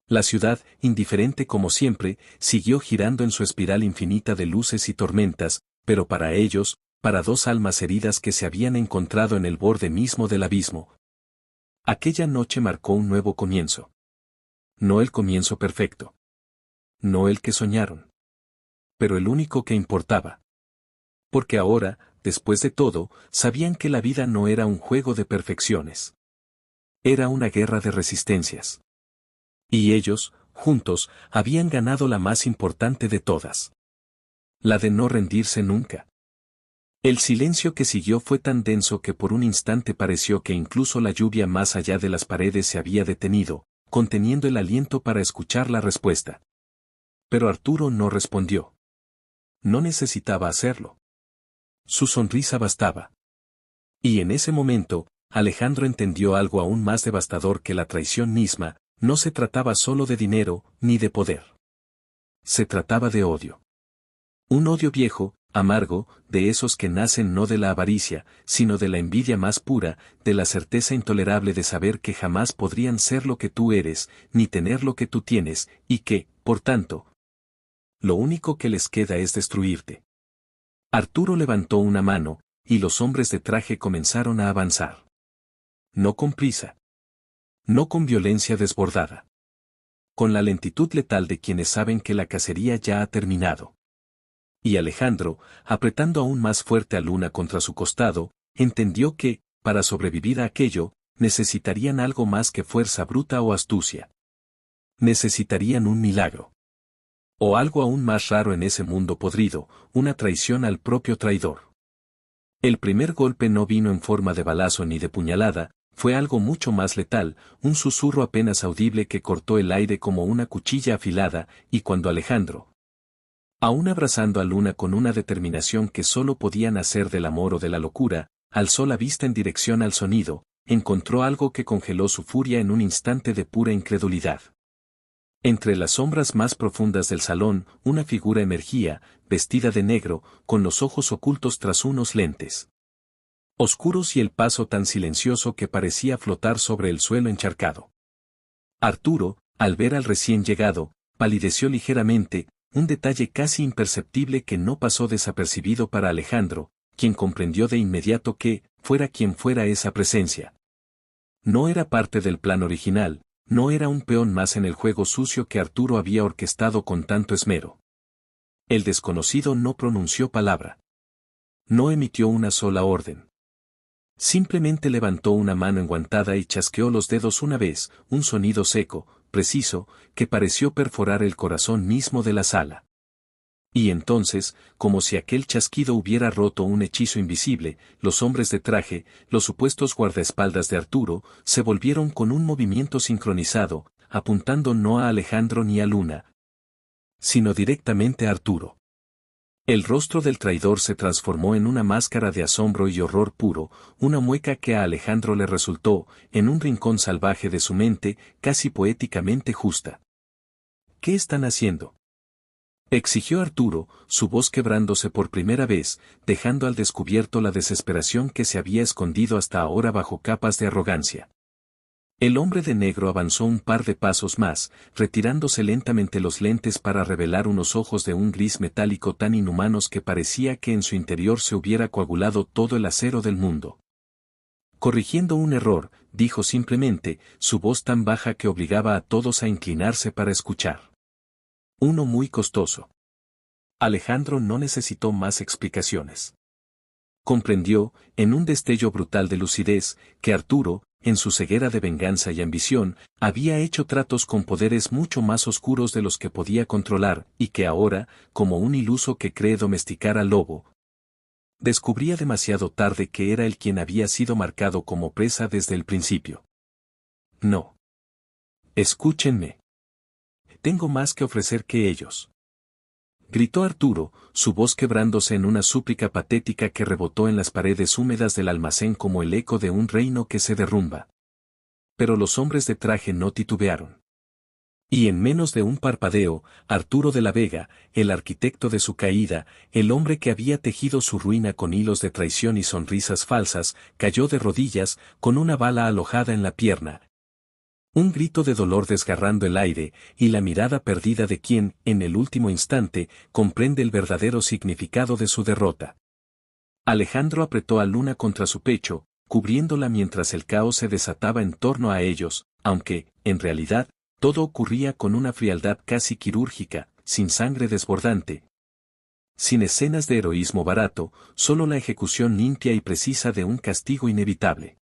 La ciudad, indiferente como siempre, siguió girando en su espiral infinita de luces y tormentas, pero para ellos, para 2 almas heridas que se habían encontrado en el borde mismo del abismo. Aquella noche marcó un nuevo comienzo. No el comienzo perfecto. No el que soñaron. Pero el único que importaba. Porque ahora, después de todo, sabían que la vida no era un juego de perfecciones. Era una guerra de resistencias. Y ellos, juntos, habían ganado la más importante de todas. La de no rendirse nunca. El silencio que siguió fue tan denso que por un instante pareció que incluso la lluvia más allá de las paredes se había detenido, conteniendo el aliento para escuchar la respuesta. Pero Arturo no respondió. No necesitaba hacerlo. Su sonrisa bastaba. Y en ese momento, Alejandro entendió algo aún más devastador que la traición misma. No se trataba solo de dinero, ni de poder. Se trataba de odio. Un odio viejo, amargo, de esos que nacen no de la avaricia, sino de la envidia más pura, de la certeza intolerable de saber que jamás podrían ser lo que tú eres, ni tener lo que tú tienes, y que, por tanto, lo único que les queda es destruirte. Arturo levantó una mano, y los hombres de traje comenzaron a avanzar. No con prisa. No con violencia desbordada. Con la lentitud letal de quienes saben que la cacería ya ha terminado. Y Alejandro, apretando aún más fuerte a Luna contra su costado, entendió que, para sobrevivir a aquello, necesitarían algo más que fuerza bruta o astucia. Necesitarían un milagro. O algo aún más raro en ese mundo podrido, una traición al propio traidor. El primer golpe no vino en forma de balazo ni de puñalada, fue algo mucho más letal, un susurro apenas audible que cortó el aire como una cuchilla afilada, y cuando Alejandro, aún abrazando a Luna con una determinación que solo podía nacer del amor o de la locura, alzó la vista en dirección al sonido, encontró algo que congeló su furia en un instante de pura incredulidad. Entre las sombras más profundas del salón, una figura emergía, vestida de negro, con los ojos ocultos tras unos lentes oscuros y el paso tan silencioso que parecía flotar sobre el suelo encharcado. Arturo, al ver al recién llegado, palideció ligeramente, un detalle casi imperceptible que no pasó desapercibido para Alejandro, quien comprendió de inmediato que, fuera quien fuera esa presencia, no era parte del plan original, no era un peón más en el juego sucio que Arturo había orquestado con tanto esmero. El desconocido no pronunció palabra. No emitió una sola orden. Simplemente levantó una mano enguantada y chasqueó los dedos una vez, un sonido seco, preciso, que pareció perforar el corazón mismo de la sala. Y entonces, como si aquel chasquido hubiera roto un hechizo invisible, los hombres de traje, los supuestos guardaespaldas de Arturo, se volvieron con un movimiento sincronizado, apuntando no a Alejandro ni a Luna, sino directamente a Arturo. El rostro del traidor se transformó en una máscara de asombro y horror puro, una mueca que a Alejandro le resultó, en un rincón salvaje de su mente, casi poéticamente justa. ¿Qué están haciendo?, exigió Arturo, su voz quebrándose por primera vez, dejando al descubierto la desesperación que se había escondido hasta ahora bajo capas de arrogancia. El hombre de negro avanzó un par de pasos más, retirándose lentamente los lentes para revelar unos ojos de un gris metálico tan inhumanos que parecía que en su interior se hubiera coagulado todo el acero del mundo. Corrigiendo un error, dijo simplemente, su voz tan baja que obligaba a todos a inclinarse para escuchar. Uno muy costoso. Alejandro no necesitó más explicaciones. Comprendió, en un destello brutal de lucidez, que Arturo, en su ceguera de venganza y ambición, había hecho tratos con poderes mucho más oscuros de los que podía controlar, y que ahora, como un iluso que cree domesticar al lobo, descubría demasiado tarde que era él quien había sido marcado como presa desde el principio. No. Escúchenme. Tengo más que ofrecer que ellos. Gritó Arturo, su voz quebrándose en una súplica patética que rebotó en las paredes húmedas del almacén como el eco de un reino que se derrumba. Pero los hombres de traje no titubearon. Y en menos de un parpadeo, Arturo de la Vega, el arquitecto de su caída, el hombre que había tejido su ruina con hilos de traición y sonrisas falsas, cayó de rodillas, con una bala alojada en la pierna. Un grito de dolor desgarrando el aire, y la mirada perdida de quien, en el último instante, comprende el verdadero significado de su derrota. Alejandro apretó a Luna contra su pecho, cubriéndola mientras el caos se desataba en torno a ellos, aunque, en realidad, todo ocurría con una frialdad casi quirúrgica, sin sangre desbordante, sin escenas de heroísmo barato, solo la ejecución limpia y precisa de un castigo inevitable.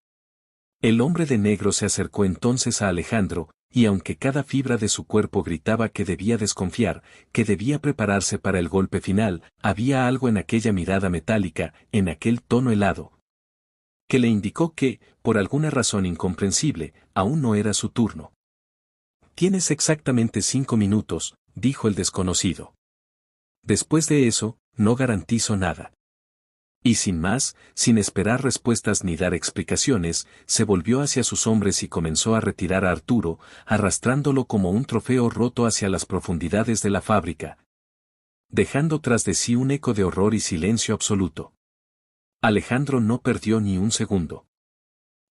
El hombre de negro se acercó entonces a Alejandro, y aunque cada fibra de su cuerpo gritaba que debía desconfiar, que debía prepararse para el golpe final, había algo en aquella mirada metálica, en aquel tono helado, que le indicó que, por alguna razón incomprensible, aún no era su turno. «Tienes exactamente 5 minutos», dijo el desconocido. «Después de eso, no garantizo nada». Y sin más, sin esperar respuestas ni dar explicaciones, se volvió hacia sus hombres y comenzó a retirar a Arturo, arrastrándolo como un trofeo roto hacia las profundidades de la fábrica, dejando tras de sí un eco de horror y silencio absoluto. Alejandro no perdió ni un segundo.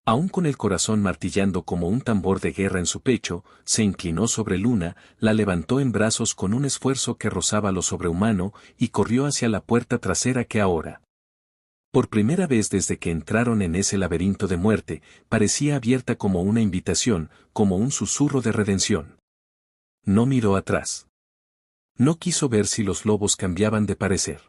Aún con el corazón martillando como un tambor de guerra en su pecho, se inclinó sobre Luna, la levantó en brazos con un esfuerzo que rozaba lo sobrehumano, y corrió hacia la puerta trasera que ahora, por primera vez desde que entraron en ese laberinto de muerte, parecía abierta como una invitación, como un susurro de redención. No miró atrás. No quiso ver si los lobos cambiaban de parecer.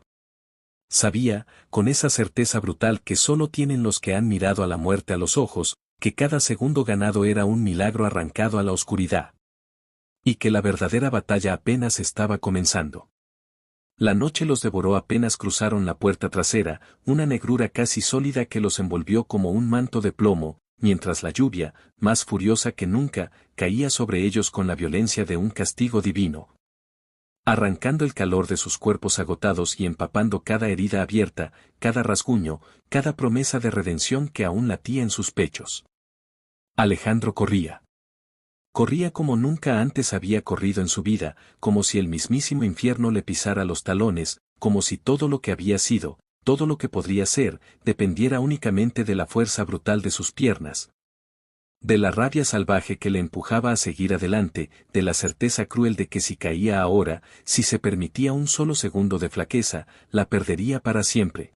Sabía, con esa certeza brutal que solo tienen los que han mirado a la muerte a los ojos, que cada segundo ganado era un milagro arrancado a la oscuridad. Y que la verdadera batalla apenas estaba comenzando. La noche los devoró apenas cruzaron la puerta trasera, una negrura casi sólida que los envolvió como un manto de plomo, mientras la lluvia, más furiosa que nunca, caía sobre ellos con la violencia de un castigo divino, arrancando el calor de sus cuerpos agotados y empapando cada herida abierta, cada rasguño, cada promesa de redención que aún latía en sus pechos. Alejandro corría. Corría como nunca antes había corrido en su vida, como si el mismísimo infierno le pisara los talones, como si todo lo que había sido, todo lo que podría ser, dependiera únicamente de la fuerza brutal de sus piernas, de la rabia salvaje que le empujaba a seguir adelante, de la certeza cruel de que si caía ahora, si se permitía un solo segundo de flaqueza, la perdería para siempre.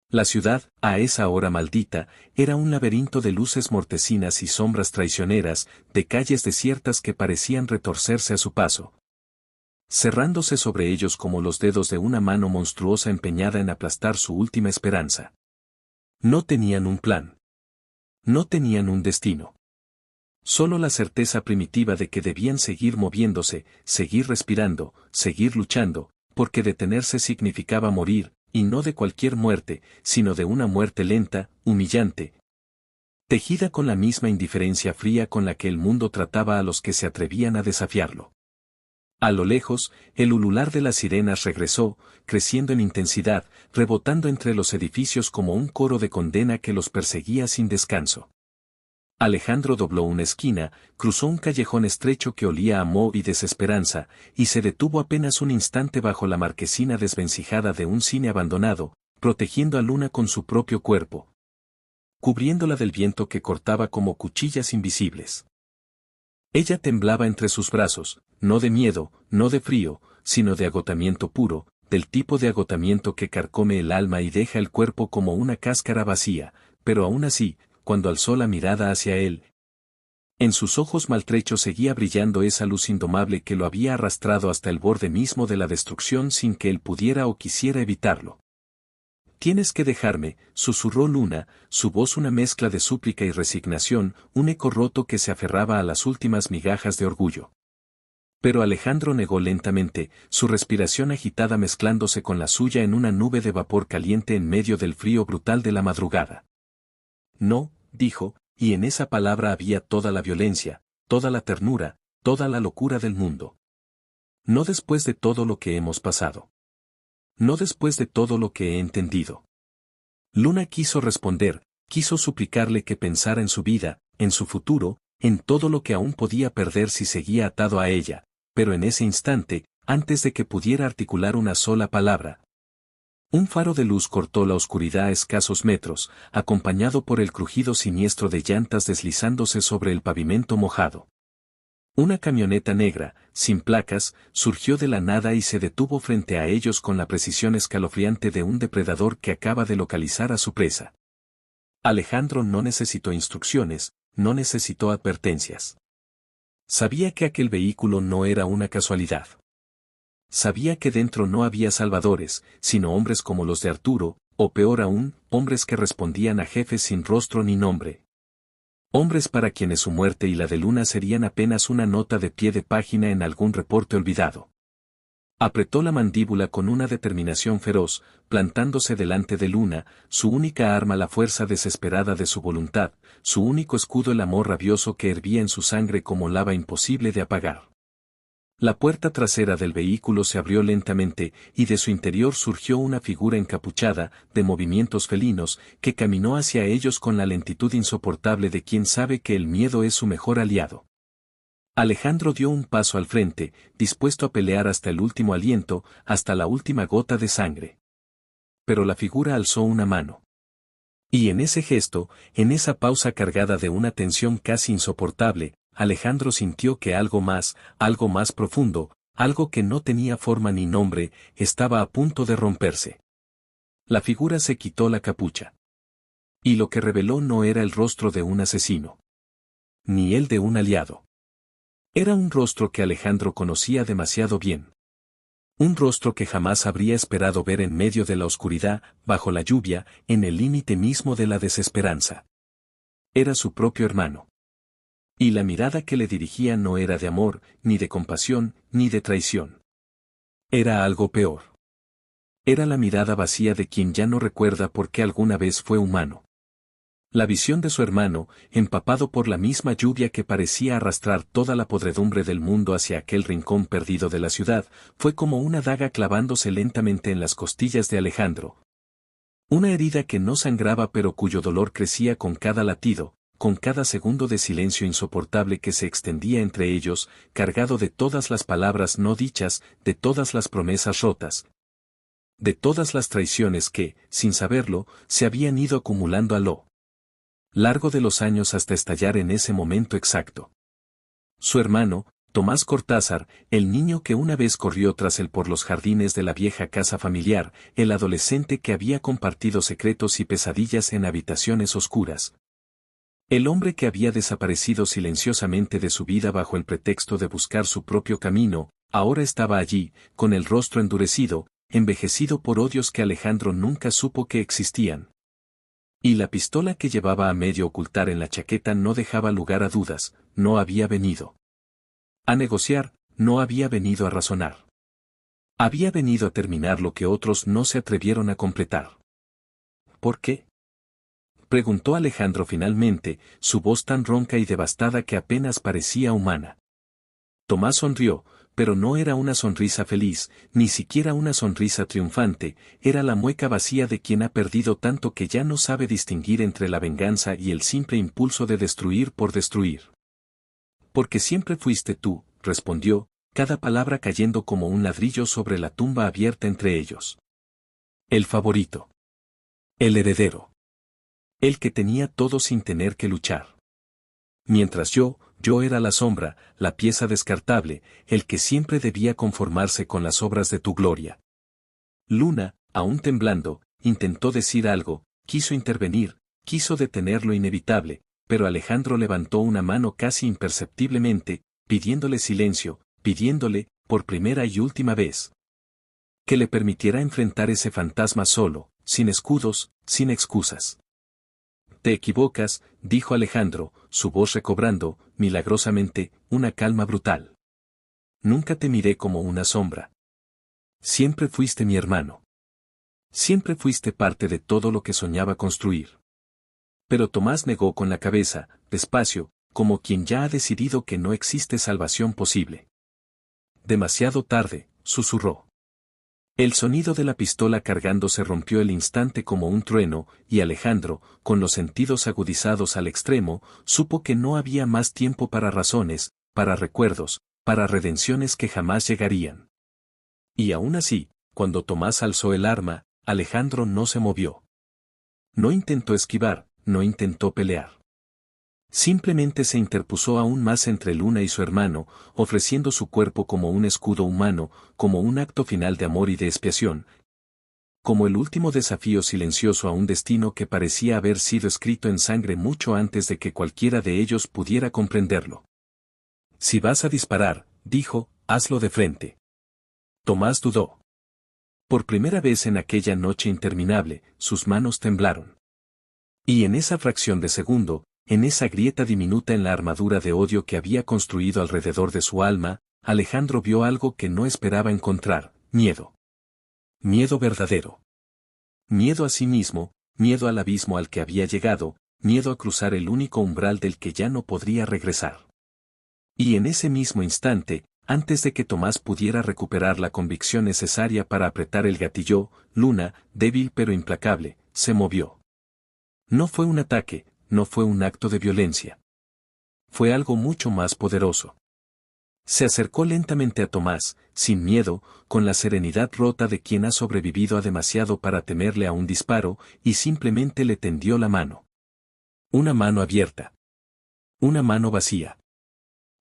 La ciudad, a esa hora maldita, era un laberinto de luces mortecinas y sombras traicioneras, de calles desiertas que parecían retorcerse a su paso, cerrándose sobre ellos como los dedos de una mano monstruosa empeñada en aplastar su última esperanza. No tenían un plan. No tenían un destino. Solo la certeza primitiva de que debían seguir moviéndose, seguir respirando, seguir luchando, porque detenerse significaba morir, y no de cualquier muerte, sino de una muerte lenta, humillante, tejida con la misma indiferencia fría con la que el mundo trataba a los que se atrevían a desafiarlo. A lo lejos, el ulular de las sirenas regresó, creciendo en intensidad, rebotando entre los edificios como un coro de condena que los perseguía sin descanso. Alejandro dobló una esquina, cruzó un callejón estrecho que olía a moho y desesperanza, y se detuvo apenas un instante bajo la marquesina desvencijada de un cine abandonado, protegiendo a Luna con su propio cuerpo, cubriéndola del viento que cortaba como cuchillas invisibles. Ella temblaba entre sus brazos, no de miedo, no de frío, sino de agotamiento puro, del tipo de agotamiento que carcome el alma y deja el cuerpo como una cáscara vacía, pero aún así, cuando alzó la mirada hacia él, en sus ojos maltrechos seguía brillando esa luz indomable que lo había arrastrado hasta el borde mismo de la destrucción sin que él pudiera o quisiera evitarlo. «Tienes que dejarme», susurró Luna, su voz una mezcla de súplica y resignación, un eco roto que se aferraba a las últimas migajas de orgullo. Pero Alejandro negó lentamente, su respiración agitada mezclándose con la suya en una nube de vapor caliente en medio del frío brutal de la madrugada. «No», dijo, y en esa palabra había toda la violencia, toda la ternura, toda la locura del mundo. «No después de todo lo que hemos pasado. No después de todo lo que he entendido». Luna quiso responder, quiso suplicarle que pensara en su vida, en su futuro, en todo lo que aún podía perder si seguía atado a ella, pero en ese instante, antes de que pudiera articular una sola palabra, un faro de luz cortó la oscuridad a escasos metros, acompañado por el crujido siniestro de llantas deslizándose sobre el pavimento mojado. Una camioneta negra, sin placas, surgió de la nada y se detuvo frente a ellos con la precisión escalofriante de un depredador que acaba de localizar a su presa. Alejandro no necesitó instrucciones, no necesitó advertencias. Sabía que aquel vehículo no era una casualidad. Sabía que dentro no había salvadores, sino hombres como los de Arturo, o peor aún, hombres que respondían a jefes sin rostro ni nombre. Hombres para quienes su muerte y la de Luna serían apenas una nota de pie de página en algún reporte olvidado. Apretó la mandíbula con una determinación feroz, plantándose delante de Luna, su única arma la fuerza desesperada de su voluntad, su único escudo el amor rabioso que hervía en su sangre como lava imposible de apagar. La puerta trasera del vehículo se abrió lentamente, y de su interior surgió una figura encapuchada, de movimientos felinos, que caminó hacia ellos con la lentitud insoportable de quien sabe que el miedo es su mejor aliado. Alejandro dio un paso al frente, dispuesto a pelear hasta el último aliento, hasta la última gota de sangre. Pero la figura alzó una mano. Y en ese gesto, en esa pausa cargada de una tensión casi insoportable, Alejandro sintió que algo más profundo, algo que no tenía forma ni nombre, estaba a punto de romperse. La figura se quitó la capucha. Y lo que reveló no era el rostro de un asesino. Ni el de un aliado. Era un rostro que Alejandro conocía demasiado bien. Un rostro que jamás habría esperado ver en medio de la oscuridad, bajo la lluvia, en el límite mismo de la desesperanza. Era su propio hermano. Y la mirada que le dirigía no era de amor, ni de compasión, ni de traición. Era algo peor. Era la mirada vacía de quien ya no recuerda por qué alguna vez fue humano. La visión de su hermano, empapado por la misma lluvia que parecía arrastrar toda la podredumbre del mundo hacia aquel rincón perdido de la ciudad, fue como una daga clavándose lentamente en las costillas de Alejandro. Una herida que no sangraba pero cuyo dolor crecía con cada latido, con cada segundo de silencio insoportable que se extendía entre ellos, cargado de todas las palabras no dichas, de todas las promesas rotas, de todas las traiciones que, sin saberlo, se habían ido acumulando a lo largo de los años hasta estallar en ese momento exacto. Su hermano, Tomás Cortázar, el niño que una vez corrió tras él por los jardines de la vieja casa familiar, el adolescente que había compartido secretos y pesadillas en habitaciones oscuras. El hombre que había desaparecido silenciosamente de su vida bajo el pretexto de buscar su propio camino, ahora estaba allí, con el rostro endurecido, envejecido por odios que Alejandro nunca supo que existían. Y la pistola que llevaba a medio ocultar en la chaqueta no dejaba lugar a dudas, no había venido a negociar, no había venido a razonar. Había venido a terminar lo que otros no se atrevieron a completar. ¿Por qué?, preguntó Alejandro finalmente, su voz tan ronca y devastada que apenas parecía humana. Tomás sonrió, pero no era una sonrisa feliz, ni siquiera una sonrisa triunfante, era la mueca vacía de quien ha perdido tanto que ya no sabe distinguir entre la venganza y el simple impulso de destruir por destruir. Porque siempre fuiste tú, respondió, cada palabra cayendo como un ladrillo sobre la tumba abierta entre ellos. El favorito. El heredero. El que tenía todo sin tener que luchar. Mientras yo era la sombra, la pieza descartable, el que siempre debía conformarse con las obras de tu gloria. Luna, aún temblando, intentó decir algo, quiso intervenir, quiso detener lo inevitable, pero Alejandro levantó una mano casi imperceptiblemente, pidiéndole silencio, pidiéndole, por primera y última vez, que le permitiera enfrentar ese fantasma solo, sin escudos, sin excusas. Te equivocas, dijo Alejandro, su voz recobrando, milagrosamente, una calma brutal. Nunca te miré como una sombra. Siempre fuiste mi hermano. Siempre fuiste parte de todo lo que soñaba construir. Pero Tomás negó con la cabeza, despacio, como quien ya ha decidido que no existe salvación posible. Demasiado tarde, susurró. El sonido de la pistola cargando se rompió el instante como un trueno, y Alejandro, con los sentidos agudizados al extremo, supo que no había más tiempo para razones, para recuerdos, para redenciones que jamás llegarían. Y aún así, cuando Tomás alzó el arma, Alejandro no se movió. No intentó esquivar, no intentó pelear. Simplemente se interpuso aún más entre Luna y su hermano, ofreciendo su cuerpo como un escudo humano, como un acto final de amor y de expiación, como el último desafío silencioso a un destino que parecía haber sido escrito en sangre mucho antes de que cualquiera de ellos pudiera comprenderlo. Si vas a disparar, dijo, hazlo de frente. Tomás dudó. Por primera vez en aquella noche interminable, sus manos temblaron. Y en esa fracción de segundo, en esa grieta diminuta en la armadura de odio que había construido alrededor de su alma, Alejandro vio algo que no esperaba encontrar, miedo. Miedo verdadero. Miedo a sí mismo, miedo al abismo al que había llegado, miedo a cruzar el único umbral del que ya no podría regresar. Y en ese mismo instante, antes de que Tomás pudiera recuperar la convicción necesaria para apretar el gatillo, Luna, débil pero implacable, se movió. No fue un ataque, no fue un acto de violencia. Fue algo mucho más poderoso. Se acercó lentamente a Tomás, sin miedo, con la serenidad rota de quien ha sobrevivido a demasiado para temerle a un disparo, y simplemente le tendió la mano. Una mano abierta. Una mano vacía.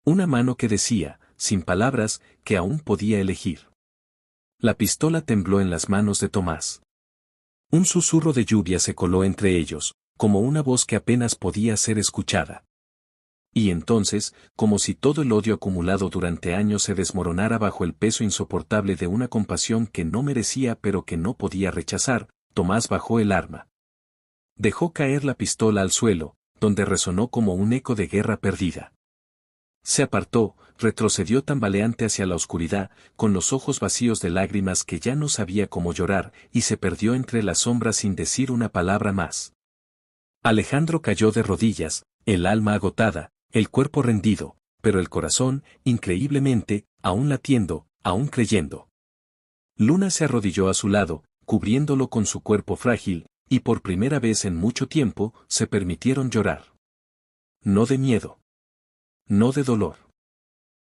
Una mano que decía, sin palabras, que aún podía elegir. La pistola tembló en las manos de Tomás. Un susurro de lluvia se coló entre ellos, como una voz que apenas podía ser escuchada. Y entonces, como si todo el odio acumulado durante años se desmoronara bajo el peso insoportable de una compasión que no merecía pero que no podía rechazar, Tomás bajó el arma. Dejó caer la pistola al suelo, donde resonó como un eco de guerra perdida. Se apartó, retrocedió tambaleante hacia la oscuridad, con los ojos vacíos de lágrimas que ya no sabía cómo llorar, y se perdió entre las sombras sin decir una palabra más. Alejandro cayó de rodillas, el alma agotada, el cuerpo rendido, pero el corazón, increíblemente, aún latiendo, aún creyendo. Luna se arrodilló a su lado, cubriéndolo con su cuerpo frágil, y por primera vez en mucho tiempo, se permitieron llorar. No de miedo. No de dolor.